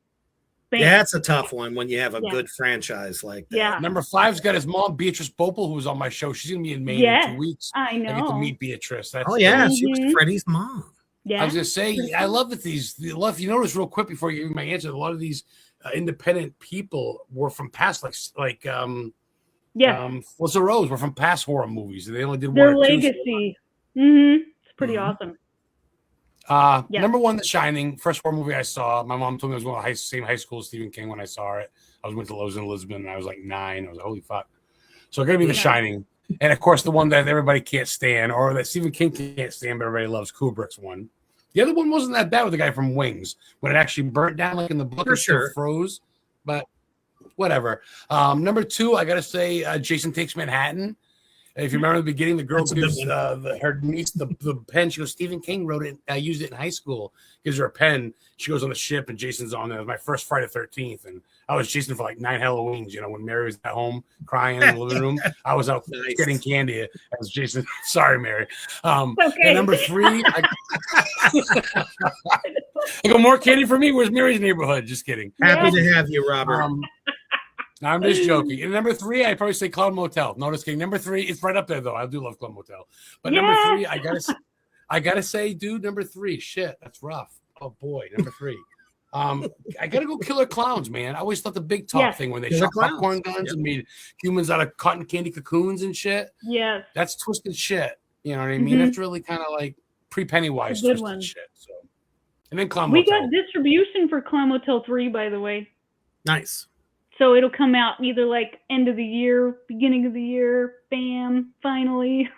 Bam. Yeah, that's a tough one when you have a good franchise like that. Yeah. Number 5's got his mom, Beatrice Bopel, who was on my show. She's going to be in Maine in 2 weeks. I know. I get to meet Beatrice. She was Freddy's mom. Yeah. I was going to say, I love that if you notice real quick before you give me my answer, a lot of these independent people were from past, what's the Rose? Were from past horror movies. They only did their one or legacy. two. It's pretty awesome. Number 1, The Shining, first horror movie I saw. My mom told me I was going to the same high school as Stephen King when I saw it. I went to Lowe's in Lisbon, and I was like 9. I was like, holy fuck. So it's going to be The Shining. And, of course, the one that everybody can't stand, or that Stephen King can't stand, but everybody loves, Kubrick's one. The other one wasn't that bad with the guy from Wings, when it actually burnt down like in the book. Still froze, but whatever. Number 2, I got to say Jason Takes Manhattan. If you remember the beginning, the girl gives her niece the pen. She goes, Stephen King wrote it. I used it in high school. Gives her a pen. She goes on the ship, and Jason's on there. It was my first Friday the 13th, and I was Jason for like 9 Halloweens. When Mary was at home crying in the living room, I was out getting candy as Jason. Sorry, Mary. And number 3, I go, more candy for me. Where's Mary's neighborhood? Just kidding. Happy to have you, Robert. I'm just joking. And number 3, I'd probably say Cloud Motel. No, just kidding. Number 3, it's right up there though. I do love Cloud Motel. But number 3, I gotta say, dude, number 3. Shit, that's rough. Oh boy, number 3. I gotta go Killer Clowns, man. I always thought the big talk thing when they shot popcorn guns and made humans out of cotton candy cocoons and shit. Yes. That's twisted shit. You know what I mean? That's really kind of like pre-Pennywise twisted shit. So, and then Clown Motel. We got distribution for Clown Motel 3, by the way. Nice. So it'll come out either like end of the year, beginning of the year, bam, finally.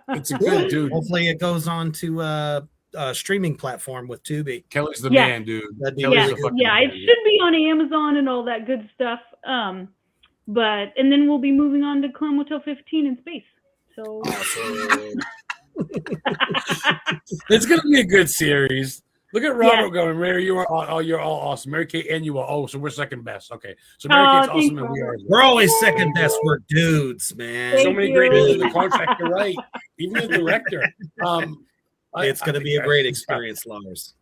It's a good dude. Hopefully it goes on to a streaming platform with Tubi. Kelly's the man, dude. Yeah, it should be on Amazon and all that good stuff. But and then we'll be moving on to Clown Motel 15 in space. So it's gonna be a good series. Look at Robert going, Mary, you're all awesome. Mary Kate and you are. Oh, so we're second best. Okay. So Mary Kate's awesome and we are. We're always second best. We're dudes, man. So many great dudes in the contract, you're right. Even the director. It's gonna be a great experience, Lars.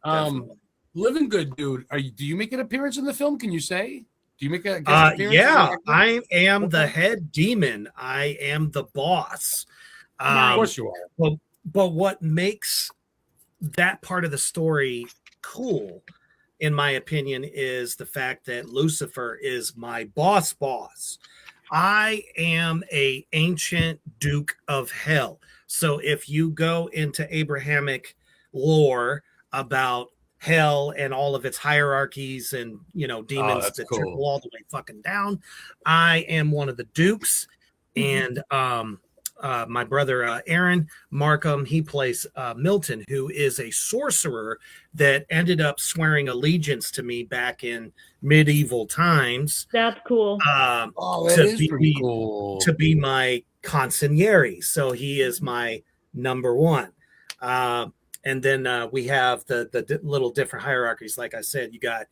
Living Good, dude. Do you make an appearance in the film? Can you say? Do you make a guest appearance? Yeah, I am the head demon. I am the boss. Of course you are. But what makes that part of the story cool, in my opinion, is the fact that Lucifer is my boss. I am a ancient Duke of Hell. So if you go into Abrahamic lore about hell and all of its hierarchies and demons that trickle all the way fucking down, I am one of the dukes. And my brother Aaron Markham, he plays Milton, who is a sorcerer that ended up swearing allegiance to me back in medieval times. That's cool. That is pretty cool. To be my consigliere. So he is my number one. And then we have the little different hierarchies. Like I said, you got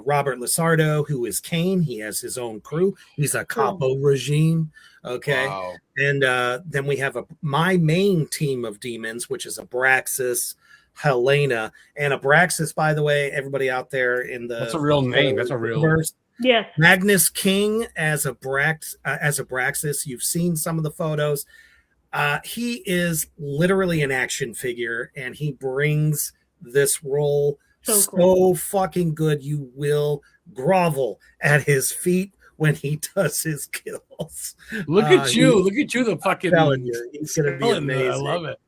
Robert Lizardo, who is Cain. He has his own crew. He's a capo regime. Okay. Wow. And then we have my main team of demons, which is Abraxas, Helena. And Abraxas, by the way, everybody out there in the... That's a real name. That's a real... Yes. Magnus King as Abraxas. You've seen some of the photos. He is literally an action figure, and he brings this role so fucking good. You will grovel at his feet when he does his kills. Look at you, the fucking... He's going to be amazing. I love it.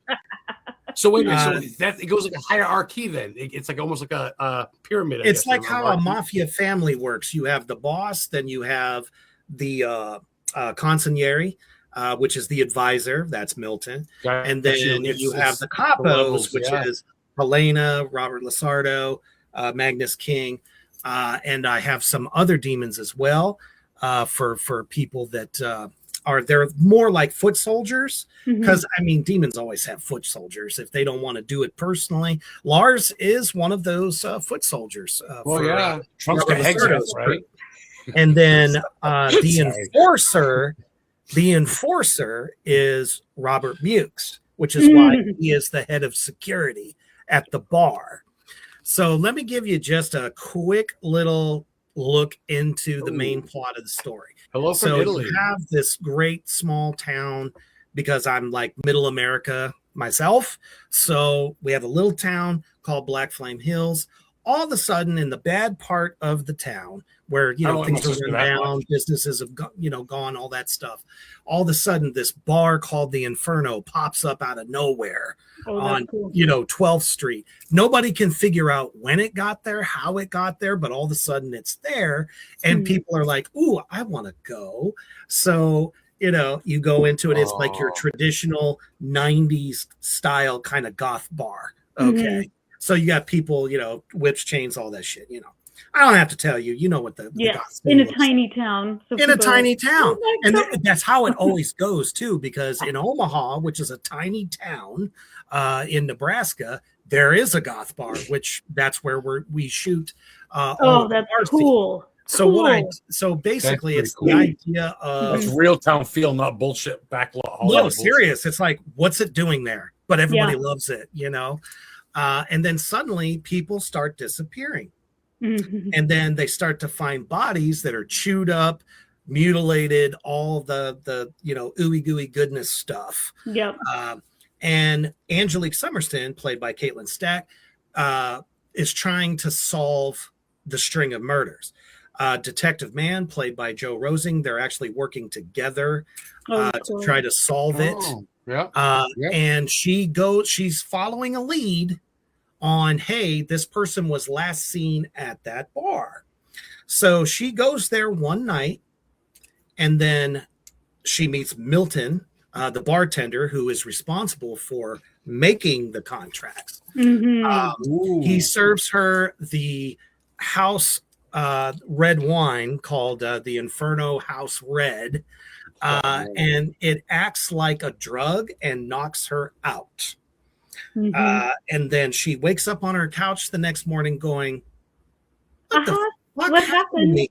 So wait a minute, so it goes like a hierarchy then. It's like almost like a pyramid. It's like how a mafia family works. You have the boss, then you have the consigliere, which is the advisor. That's Milton. And then you have the capos, which is Helena, Robert Lizardo, Magnus King. And I have some other demons as well for people that they're more like foot soldiers, because I mean demons always have foot soldiers if they don't want to do it personally. Lars is one of those foot soldiers. Trump's got Hexers, right? And then the enforcer is Robert Mukes, which is why he is the head of security at the bar. So let me give you just a quick little look into the main plot of the story. Hello from Italy. You have this great small town, because I'm like middle America myself. So we have a little town called Black Flame Hills. All of a sudden, in the bad part of the town, where things are down, businesses have gone, all that stuff. All of a sudden, this bar called the Inferno pops up out of nowhere on 12th Street. Nobody can figure out when it got there, how it got there, but all of a sudden it's there, and people are like, "Ooh, I want to go." So you go into it. It's like your traditional 90s style kind of goth bar. Okay. So you got people, whips, chains, all that shit, I don't have to tell you, what the in a tiny town. So in a tiny town. And that's how it always goes too, because in Omaha, which is a tiny town in Nebraska, there is a goth bar, which that's where we shoot. That's cool. So basically it's cool. The idea of it's real town feel, not bullshit backlog. No, serious. It's like, what's it doing there? But everybody loves it, and then suddenly people start disappearing. And then they start to find bodies that are chewed up, mutilated, all the ooey gooey goodness stuff. Yep. And Angelique Summerston, played by Caitlin Stack, is trying to solve the string of murders. Detective Mann, played by Joe Rosing, they're actually working together to try to solve it. And she's following a lead on, hey, this person was last seen at that bar. So she goes there one night, and then she meets Milton, the bartender who is responsible for making the contracts. He serves her the house red wine called the Inferno House Red, and it acts like a drug and knocks her out. And then she wakes up on her couch the next morning going, what happened to me?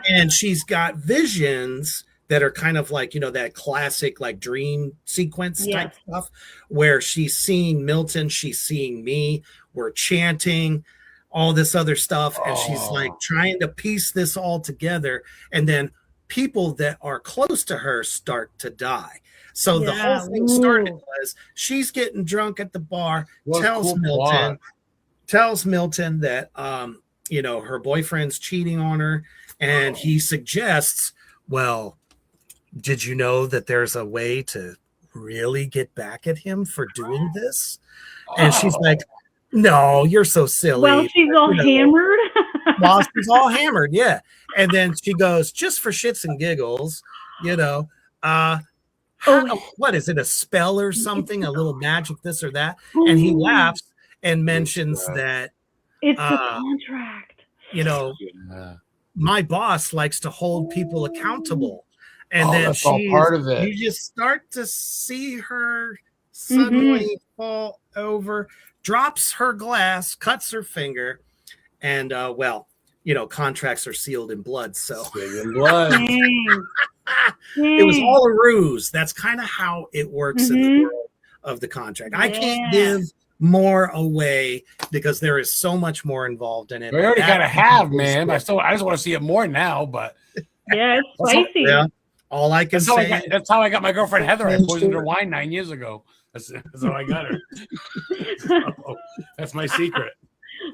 And she's got visions that are kind of like, that classic like dream sequence type stuff where she's seeing Milton, she's seeing me, we're chanting, all this other stuff. And she's like trying to piece this all together. And then people that are close to her start to die. So the whole thing started was she's getting drunk at the bar, tells Milton that, her boyfriend's cheating on her. And he suggests, well, did you know that there's a way to really get back at him for doing this? And she's like, no, you're so silly. Well, she's all hammered. Well, she's all hammered, yeah. And then she goes, just for shits and giggles, what is it, a spell or something, a little magic, this or that? And he laughs and mentions that it's a contract. My boss likes to hold people accountable. And then that's all part of it. You just start to see her suddenly fall over, drops her glass, cuts her finger, and contracts are sealed in blood. So in blood. It was all a ruse. That's kind of how it works in the world of the contract. I can't give more away because there is so much more involved in it. We already kind of have, man. I just want to see it more now, but it's spicy. All I can say. That's how I got my girlfriend Heather. I poisoned her wine 9 years ago. That's how I got her. That's my secret.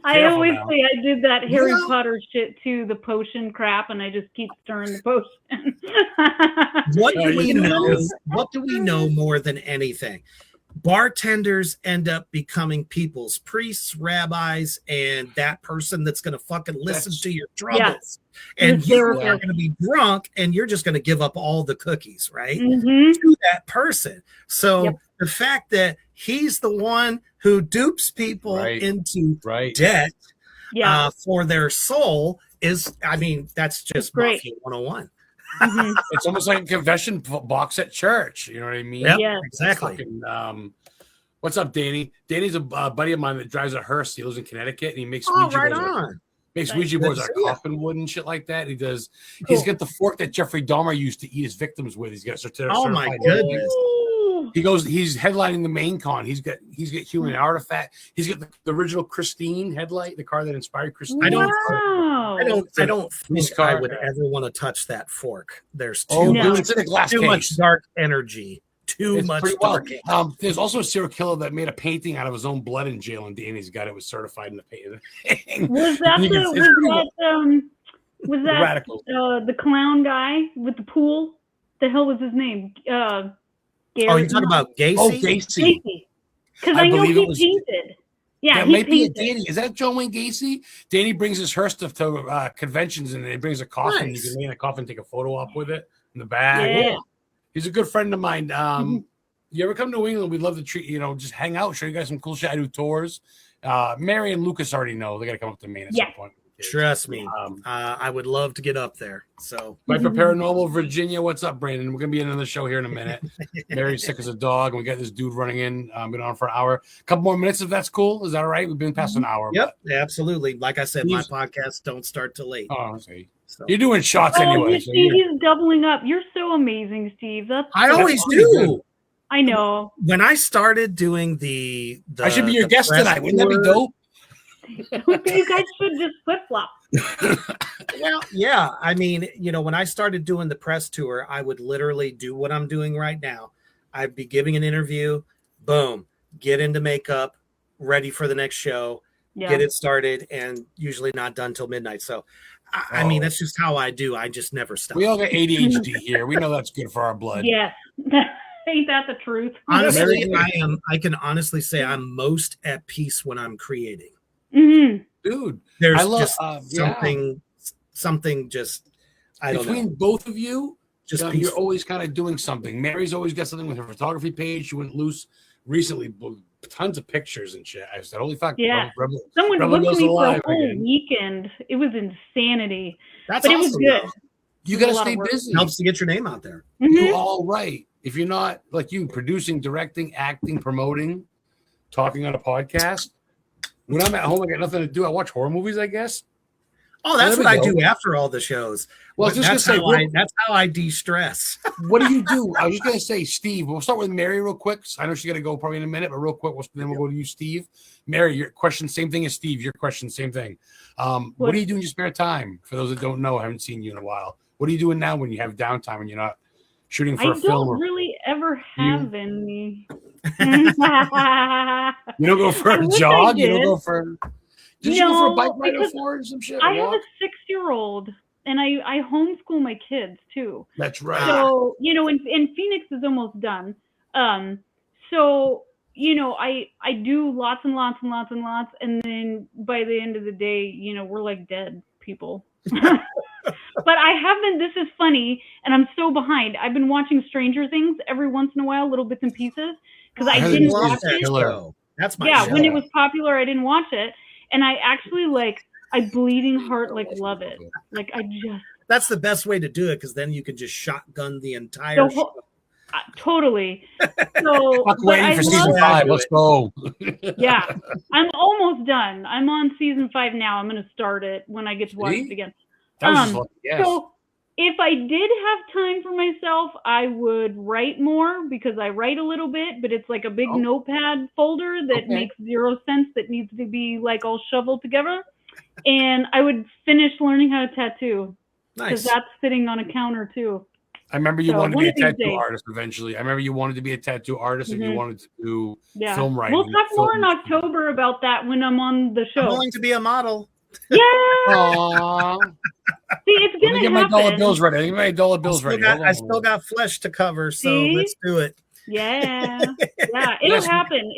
I always say I did that Harry Potter shit too, the potion crap, and I just keep stirring the potion. What do we know more than anything? Bartenders end up becoming people's priests, rabbis, and that person that's going to fucking listen to your troubles. And you're going to be drunk, and you're just going to give up all the cookies, right? To that person. So the fact that he's the one who dupes people into debt for their soul is, that's just Mafia 101. It's almost like a confession box at church. You know what I mean? Yeah, exactly. Fucking, what's up, Danny? Danny's a buddy of mine that drives a hearse. He lives in Connecticut, and he makes Ouija boards. Makes Ouija boards out of coffin wood and shit like that. He does. He's got the fork that Jeffrey Dahmer used to eat his victims with. He's got certificate. Oh my goodness. He goes. He's headlining the main con. He's got Human Artifact. He's got the original Christine headlight, the car that inspired Christine. I don't think I would ever want to touch that fork. There's it's in a glass too case. Much dark energy. Too much dark. There's also a serial killer that made a painting out of his own blood in jail, and Danny's got it. Was certified in the painting. Was that radical? The clown guy with the pool? The hell was his name? Gary. Oh, you're talking about Gacy? Oh, Gacy. Because I know he painted. Yeah, he might painted. be a Danny. Is that John Wayne Gacy? Danny brings his hearse to conventions, and he brings a coffin. Nice. You can lay in a coffin, take a photo op with it in the bag. Yeah. He's a good friend of mine. You ever come to New England? We'd love to treat just hang out, show you guys some cool shit. I do tours. Mary and Lucas already know. They got to come up to Maine at some point. Trust me. I would love to get up there. So, Right for Paranormal Virginia. What's up, Brandon? We're gonna be in another show here in a minute. Mary's sick as a dog, and we got this dude running in. Been on for an hour. A couple more minutes, if that's cool. Is that all right? We've been past an hour. Yep, absolutely. Like I said, my podcasts don't start till late. Oh, okay. So. You're doing shots anyway. He's doubling up. You're so amazing, Steve. I always do. I know. When I started doing the I should be your guest tonight. Wouldn't that be dope? You guys should just flip flop. Well, yeah. I mean, when I started doing the press tour, I would literally do what I'm doing right now. I'd be giving an interview, boom, get into makeup, ready for the next show, get it started, and usually not done till midnight. So, I mean, that's just how I do. I just never stop. We all got ADHD here. We know that's good for our blood. Yes. Ain't that the truth? Honestly, I can honestly say I'm most at peace when I'm creating. Mm-hmm. Dude, there's just something something just, I don't know. Between both of you, Just you're peaceful. always kind of doing something. Mary's always got something with her photography page. She went loose recently, tons of pictures and shit. I said, holy fuck. Yeah. Rebel Someone booked goes me for a alive whole again. weekend. It was insanity. That's But it was awesome, good. though. You It was got to a lot stay of work. busy. Helps to get your name out there. Mhm. You're all right. If you're not like you, producing, directing, acting, promoting, talking on a podcast, when I'm at home, I got nothing to do. I watch horror movies, I guess. Oh, that's There what we I go. do after all the shows. Well, I was just gonna say, that's how I de-stress. what do you do? I was just gonna say, Steve. We'll start with Mary real quick. I know she's gonna go probably in a minute, but real quick, then we'll go to you, Steve. Mary, your question, same thing as Steve. Your question, same thing. What do you do in your spare time? For those that don't know, I haven't seen you in a while. What are you doing now when you have downtime and you're not shooting for a I film? don't really ever have any. You don't go for I a wish I jog. You don't did. go for. Did you go for a No, bike ride because before or some shit? I A have a walk? 6-year-old, and I homeschool my kids too. That's right. So, and Phoenix is almost done. So, I do lots and lots and lots and lots, and then by the end of the day, we're like dead people. But I haven't, this is funny, and I'm so behind. I've been watching Stranger Things every once in a while, little bits and pieces, because I didn't watch it. Killer. That's my show. When it was popular, I didn't watch it. And I actually I bleeding heart, love it. That's the best way to do it, because then you can just shotgun the entire show. Totally. So, Fuck waiting for season 5. Let's go. Yeah. I'm almost done. I'm on season 5 now. I'm going to start it when I get to watch it again. That was just fun. Yes. So if I did have time for myself, I would write more, because I write a little bit, but it's like a big notepad folder that makes zero sense, that needs to be all shoveled together. And I would finish learning how to tattoo, because that's sitting on a counter too. I remember you wanted to be a tattoo artist eventually. I remember you wanted to be a tattoo artist and you wanted to do film writing. We'll talk more in October about that when I'm on the show. I'm going to be a model. Yeah. Aww. See, it's gonna Let me get my dollar bills ready. Let me get my dollar bills ready. I still got flesh to cover, so let's do it. Yeah. Yeah, it'll happen.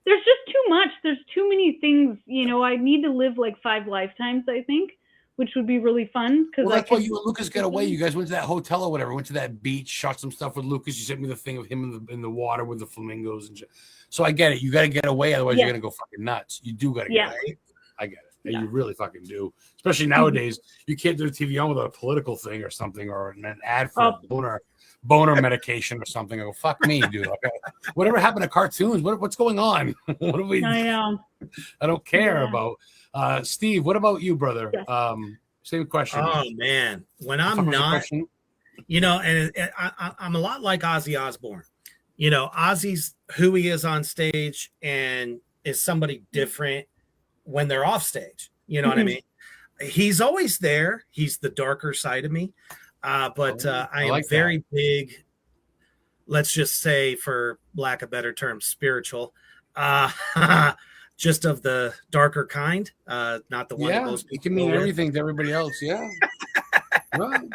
There's just too much. There's too many things. I need to live 5 lifetimes, I think, which would be really fun. Well, that's why you and Lucas got away. You guys went to that hotel or whatever. Went to that beach, shot some stuff with Lucas. You sent me the thing of him in the water with the flamingos and shit. So I get it. You got to get away, otherwise you're gonna go fucking nuts. You do got to get away. I get it. Yeah. You really fucking do. Especially nowadays, you can't do the TV on without a political thing or something, or an ad for a boner medication or something. I go, fuck me, dude. Okay. Whatever happened to cartoons? What's going on? What do we? I know. I don't care about. Steve, what about you, brother? Yeah. Same question. Oh man, when I'm not, and I'm a lot like Ozzy Osbourne. Ozzy's who he is on stage and is somebody different when they're off stage. You know what I mean? He's always there. He's the darker side of me. But I am very big, let's just say, for lack of better term, spiritual. Just of the darker kind, not the one that most people can mean everything to everybody else. Yeah. Right.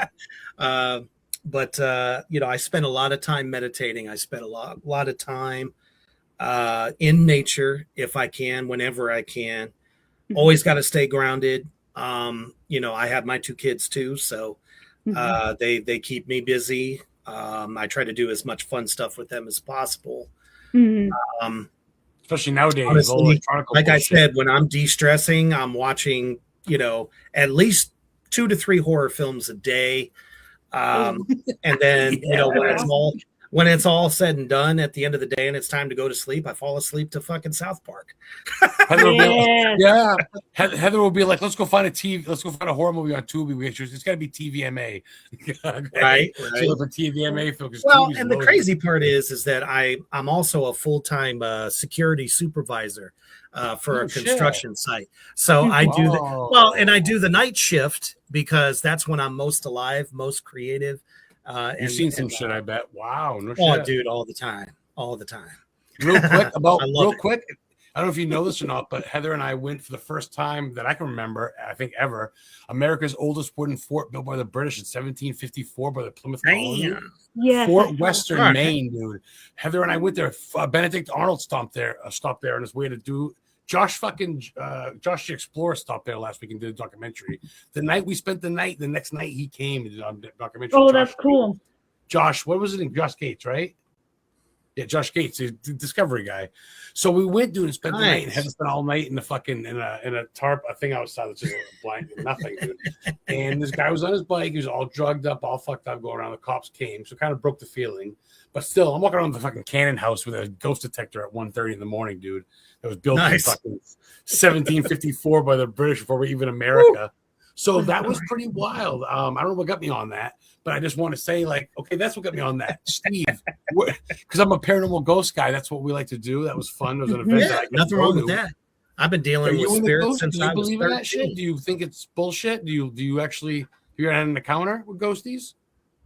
But I spend a lot of time meditating. I spend a lot of time in nature if I can, whenever I can. Always got to stay grounded. I have my 2 kids too, so they keep me busy. I try to do as much fun stuff with them as possible. Especially nowadays, honestly, like I said, when I'm de-stressing, I'm watching, at least 2 to 3 horror films a day. And then, when it's all said and done at the end of the day and it's time to go to sleep, I fall asleep to fucking South Park. Heather will be like, let's go find a horror movie on Tubi. It's got to be TVMA. Right. So for TVMA film. Well, and the crazy part is that I'm also a full-time security supervisor for a construction site. So I do I do the night shift because that's when I'm most alive, most creative. You've seen some shit, I bet. Wow. No shit. Dude, all the time. Real quick, I don't know if you know this or not, but Heather and I went for the first time that I can remember, I think ever, America's oldest wooden fort built by the British in 1754 by the Plymouth Colony. Yes, Fort Western, Maine, dude. Heather and I went there. Benedict Arnold stopped there on his way to do Josh Josh the Explorer stopped there last week and did a documentary. The night we spent the next night he came and did a documentary. Oh, that's cool. Josh, what was his name? Josh Gates, right? Yeah, Josh Gates, the Discovery guy. So we went, dude, and spent the night and had to spend all night in the fucking in a tarp, a thing outside that's just blind, nothing, dude. And this guy was on his bike, he was all drugged up, all fucked up, going around. The cops came, so kind of broke the feeling. But still, I'm walking around the fucking Cannon house with a ghost detector at 1:30 in the morning, dude. That was built in fucking 1754 by the British before we even America. So that was pretty wild. I don't know what got me on that, but I just want to say, like, okay, that's what got me on that, Steve. Because I'm a paranormal ghost guy. That's what we like to do. That was fun. It was an event. That nothing wrong with that. I've been dealing with spirits since I was 13. Do you believe in that shit? Do you think it's bullshit? Do you actually? You had an encounter with ghosties?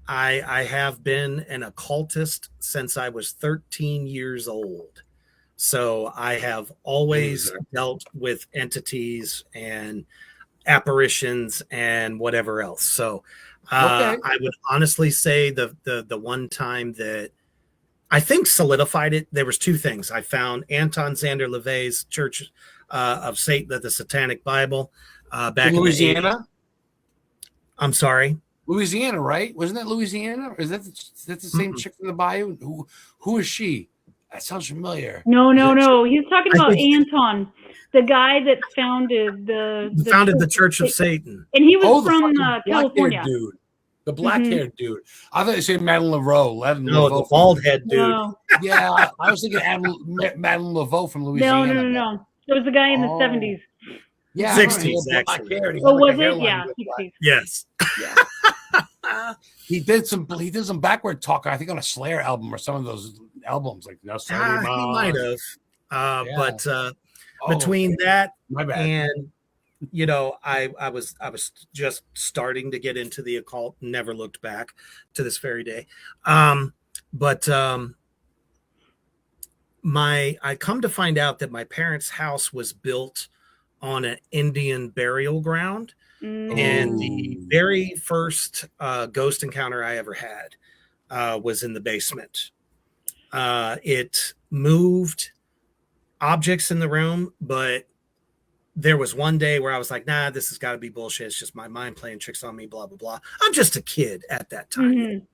I have been an occultist since I was 13 years old. So I have always dealt with entities and apparitions and whatever else. So I would honestly say the one time that I think solidified it, there was two things. I found Anton Xander LaVey's Church of Satan, the Satanic Bible, back in Louisiana. I'm sorry. Louisiana, right? Wasn't that Louisiana? Or is that the same chick from the bayou? Who is she? That sounds familiar. No. He's talking about Anton, the guy that founded the Church of Satan, and he was from California. Dude, the black-haired dude. I thought you said Madeline Laveau. The bald head dude. No. Yeah, I was thinking Madeline Laveau from Louisiana. No. There was a guy in the 70s. Yeah, 60s actually. Oh, was it? Yeah, 60s. Yes. Yeah. He did some backward talk, I think, on a Slayer album or some of those albums, like No Sorry Mom. He might have. But between that and I was just starting to get into the occult, never looked back to this very day. I come to find out that my parents' house was built on an Indian burial ground. And the very first ghost encounter I ever had was in the basement. It moved objects in the room, but there was one day where I was like, nah, this has got to be bullshit. It's just my mind playing tricks on me, blah, blah, blah. I'm just a kid at that time.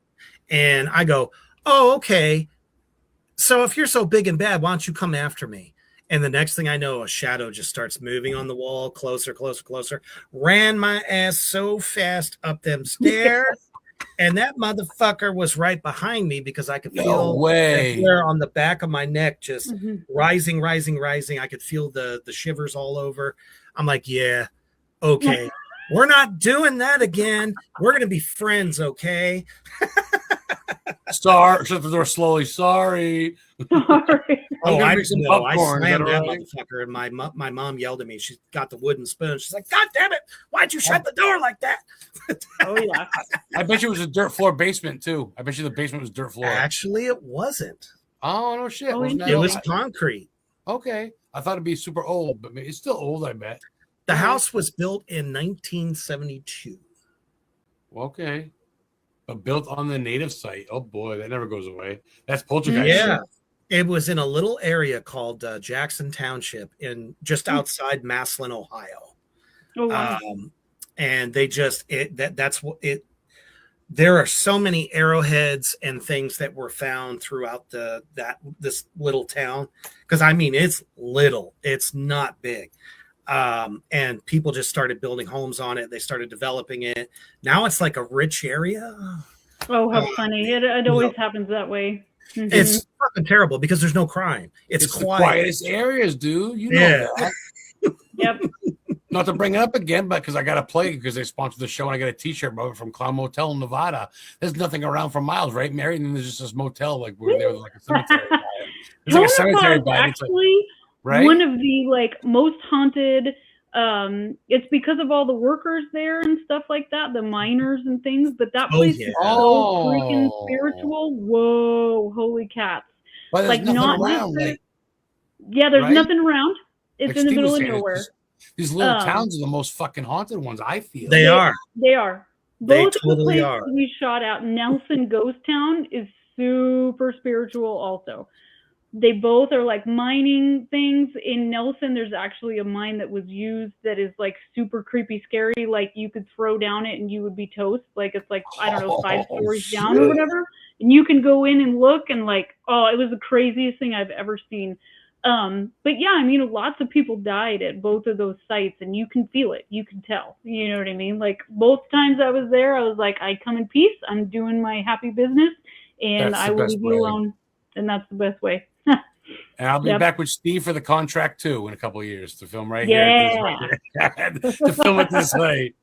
And I go, oh, okay. So if you're so big and bad, why don't you come after me? And the next thing I know, a shadow just starts moving on the wall, closer. Ran my ass so fast up them stairs. And that motherfucker was right behind me because I could feel the hair on the back of my neck just rising. I could feel the shivers all over. I'm like, yeah, okay. We're not doing that again. We're going to be friends, okay? Sorry, shut the door slowly. Sorry. Oh, I slammed that motherfucker, and my mom yelled at me. She got the wooden spoon. She's like, "God damn it! Why'd you shut the door like that?" Oh yeah. I bet you it was a dirt floor basement too. I bet you the basement was dirt floor. Actually, it wasn't. Oh no shit! It was concrete. Okay, I thought it'd be super old, but it's still old. I bet. The house was built in 1972. Okay. But built on the native site. Oh boy, that never goes away. That's poltergeist. Yeah, it was in a little area called Jackson Township, in just outside Massillon, Ohio. Oh wow! And they just that's what it. There are so many arrowheads and things that were found throughout this little town, because I mean it's little, it's not big. And people just started building homes on it. They started developing it. Now it's like a rich area. Oh, how funny. It always happens that way. It's fucking terrible because there's no crime. It's quiet. The quietest areas, dude. You know that. Yep. Not to bring it up again, but because I got to play because they sponsored the show and I got a t-shirt from Clown Motel in Nevada. There's nothing around for miles, right, Mary? And then there's just this motel like where there was like a cemetery by it. There's like a cemetery by it. Actually, right? One of the most haunted. It's because of all the workers there and stuff like that, the miners and things. But that place is so freaking spiritual. Whoa, holy cats! But there's nothing around. There's nothing around. It's in the middle of nowhere. These little towns are the most fucking haunted ones. I feel they are. Both totally the places are. we shot out, Nelson Ghost Town is super spiritual also. They both are like mining things. In Nelson, there's actually a mine that was used that is like super creepy, scary. Like you could throw down it and you would be toast. Like it's like, I don't know, 5 stories down or whatever. And you can go in and look and like, oh, it was the craziest thing I've ever seen. But yeah, I mean, lots of people died at both of those sites, and you can feel it. You can tell. You know what I mean? Like both times I was there, I was like, I come in peace. I'm doing my happy business, and I will leave you alone. And that's the best way. And I'll be back with Steve for the contract too in a couple of years to film right here. To film it this way.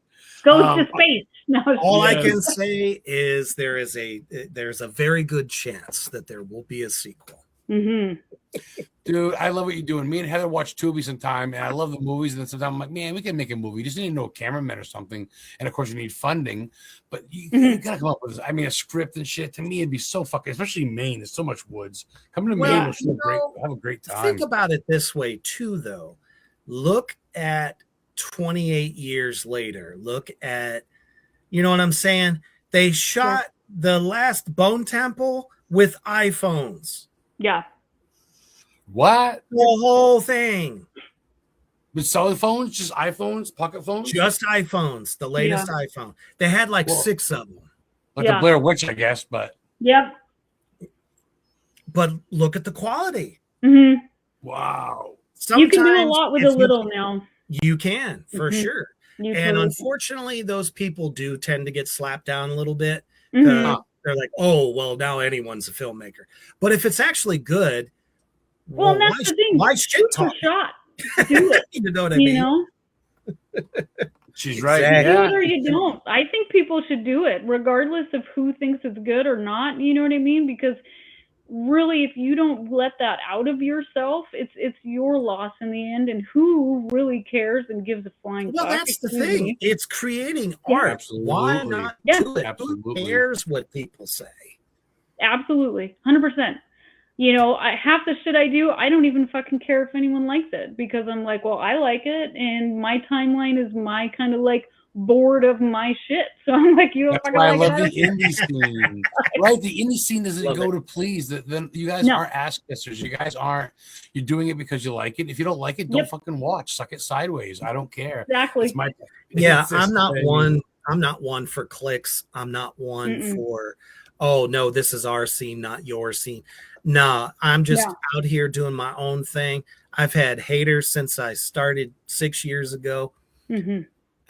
Go to space. No, all I can say is there's a very good chance that there will be a sequel. Mm-hmm. Dude, I love what you're doing. Me and Heather watch Tubi sometime, and I love the movies. And then sometimes I'm like, man, we can make a movie. You just need to know a cameraman or something. And of course, you need funding, but you gotta come up with, I mean, a script and shit. To me, it'd be so fucking, especially Maine. There's so much woods. Coming to Maine was so great. Have a great time. Think about it this way too, though. Look at 28 years later. Look at, you know what I'm saying? They shot the last Bone Temple with iPhones. Yeah. What? The whole thing. With cell phones? Just iPhones? Pocket phones? Just iPhones. The latest iPhone. They had like 6 of them. Like the Blair Witch, I guess, but. Yep. But look at the quality. Mm-hmm. Wow. Sometimes you can do a lot with a little now. You can, for sure. You and totally. Unfortunately, those people do tend to get slapped down a little bit. Mm-hmm. They're like, oh, well, now anyone's a filmmaker. But if it's actually good, well, that's the thing. Why shit talk? Shot. Do it. You know what I mean? Know? She's right. Exactly. Do it or you don't. I think people should do it, regardless of who thinks it's good or not. You know what I mean? Because really, if you don't let that out of yourself, it's your loss in the end. And who really cares and gives a flying fuck? Well, that's the thing. It's creating art. Absolutely. Why not do it? Absolutely. Who cares what people say? Absolutely. 100%. You know, half the shit I do, I don't even fucking care if anyone likes it, because I'm like, well, I like it, and my timeline is my kind of like bored of my shit. So I'm like, you don't That's fucking why like I love it. the indie scene. Right? The indie scene doesn't go to please. Then you guys aren't ass kissers. You guys aren't. You're doing it because you like it. If you don't like it, don't fucking watch. Suck it sideways. I don't care. Exactly. I'm not one. I'm not one for clicks. I'm not one for, oh no, this is our scene, not your scene. No, I'm just out here doing my own thing. I've had haters since I started 6 years ago. Mm-hmm.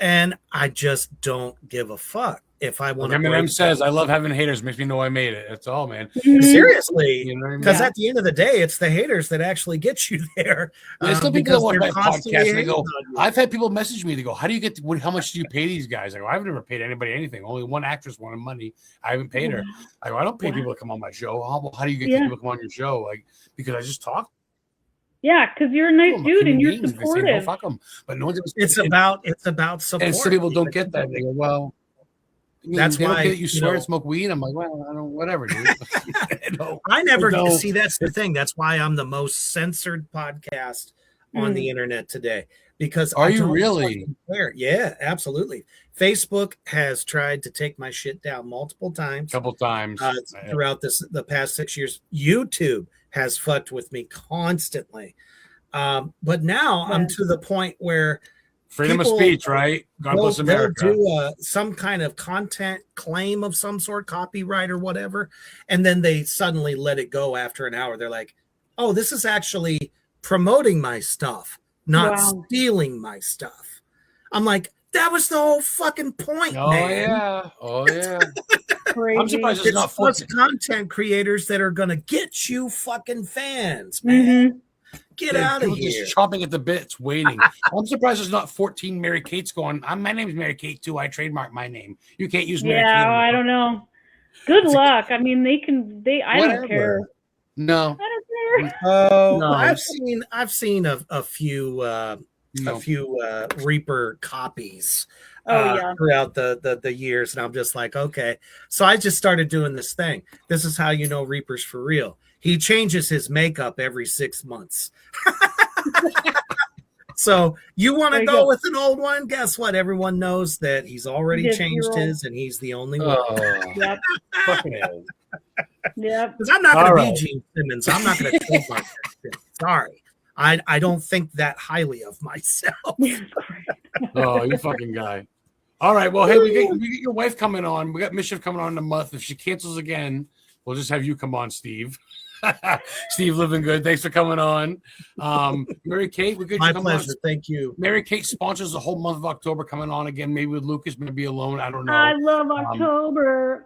And I just don't give a fuck if I want to. Eminem says, "I love having haters. Makes me know I made it." That's all, man. Seriously, you know what I mean? Because at the end of the day, it's the haters that actually get you there. There's some people that watch my podcast. They go, "I've had people message me. They go, how do you get? How much do you pay these guys?" I go, "I've never paid anybody anything. Only one actress wanted money. I haven't paid her." I go, "I don't pay people to come on my show. How do you get people to come on your show? Like, because I just talk." Yeah, because you're a nice dude and you're supportive. Say, no, fuck them. But no one's it's about support. And some people don't get that. They go, well, that's why you swear and smoke weed. I'm like, well, I don't, whatever, dude. I never see. That's the thing. That's why I'm the most censored podcast on the internet today. Because are you really? Yeah, absolutely. Facebook has tried to take my shit down multiple times. Couple times throughout the past 6 years. YouTube has fucked with me constantly. But now I'm to the point where freedom of speech, right? God bless America. They'll do some kind of content claim of some sort, copyright or whatever, and then they suddenly let it go after an hour. They're like, oh, this is actually promoting my stuff, not stealing my stuff. I'm like, that was the whole fucking point, man. Oh yeah. I'm surprised it's not content creators that are gonna get you fucking fans, man. Get out of here. Just chomping at the bits, waiting. I'm surprised there's not 14 Mary Kates going. My name's Mary Kate too. I trademark my name. You can't use Mary Kate. Yeah, I don't know. Good luck. I mean, I don't care. No. I don't care. Oh, no. I've seen a few Reaper copies throughout the years, and I'm just like, okay. So I just started doing this thing. This is how you know Reaper's for real. He changes his makeup every 6 months. So you want to go with an old one? Guess what? Everyone knows that he's already changed his, and he's the only one. Yep. Fucking hell. Yeah. Because I'm not going All to be Gene Simmons. I'm not going to talk like that. Sorry. I don't think that highly of myself. Oh, you fucking guy. All right. Well, hey, we get your wife coming on. We got Mischief coming on in a month. If she cancels again, we'll just have you come on, Steve. Steve Living Good. Thanks for coming on. Mary Kate, we're good. My pleasure. Thank you. Mary Kate sponsors the whole month of October, coming on again, maybe with Lucas, maybe alone. I don't know. I love October.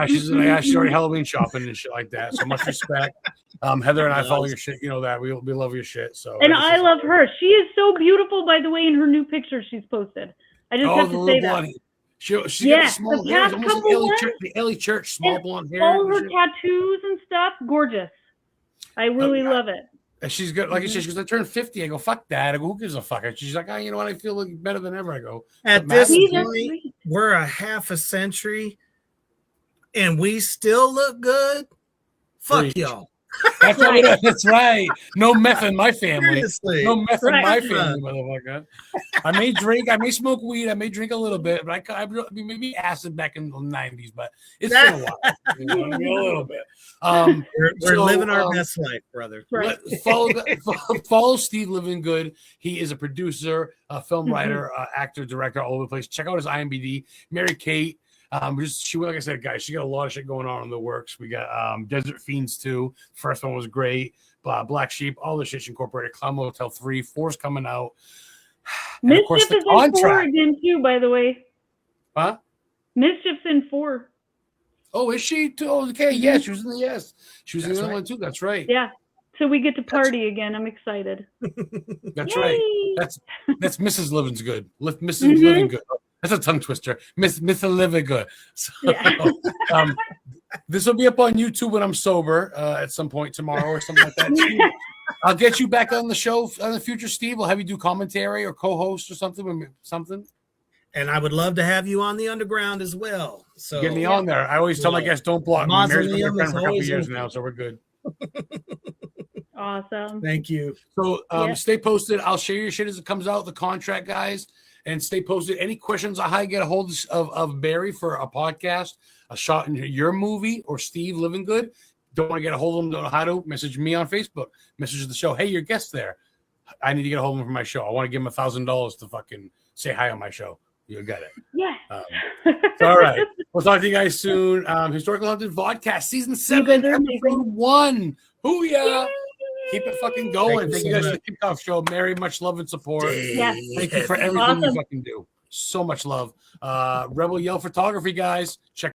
She's already Halloween shopping and shit like that. So much respect. Heather and I follow your shit. You know that. We love your shit. So and I love her. She is so beautiful, by the way, in her new picture she's posted. I just have to say that. She got small hair, almost like the Ellie Church, small blonde hair. All her tattoos and stuff, gorgeous. I really love it. And she's good, like I said, she goes, I turned 50. I go, fuck that. I go, who gives a fuck? And she's like, you know what? I feel like better than ever. I go, at this point, we're a half a century and we still look good. Fuck y'all. That's right. That's right. No meth in my family. Seriously. No meth in my family, motherfucker. I may drink, I may smoke weed, I may drink a little bit, but I maybe acid back in the 90s, but it's been a while. You know, a little bit. We're living our best life, brother. Right. Follow Steve Living Good. He is a producer, a film writer, actor, director, all over the place. Check out his IMDb. Mary Kate. Like I said, guys, she got a lot of shit going on in the works. We got Desert Fiends 2. First one was great. Black Sheep, all the shit incorporated. Clown Motel 3, 4's coming out. And of course, Mischief is in 4 again too, by the way. Huh? Mischief's in 4. Oh, is she too? Oh, okay, yeah, she was in the She was in the other one too. That's right. Yeah. So we get to party again. I'm excited. That's right. That's Mrs. Living Good. Mrs. Living Good. That's a tongue twister. Miss Living Good. So, this will be up on YouTube when I'm sober at some point tomorrow or something like that. I'll get you back on the show in the future, Steve. We'll have you do commentary or co-host or something. And I would love to have you on the underground as well. So get me on there. I always tell my guests, don't block me. Mary's been my friend for a couple years now, so we're good. Awesome. Thank you. So stay posted. I'll share your shit as it comes out, the contract, guys. And stay posted. Any questions on how you get a hold of Barry for a podcast, a shot in your movie, or Steve Living Good? Don't want to get a hold of them, don't know how to, message me on Facebook. Message the show. Hey, your guest there. I need to get a hold of him for my show. I want to give him $1,000 to fucking say hi on my show. You got it. Yeah. All right. We'll talk to you guys soon. Historical Haunted VODCAST, Season 7, Episode 1. Hoo-yah. Keep it fucking going. Thank you guys for the kickoff show. Mary, much love and support. Yes. Thank you for everything you fucking do. So much love. Rebel Yell Photography, guys. Check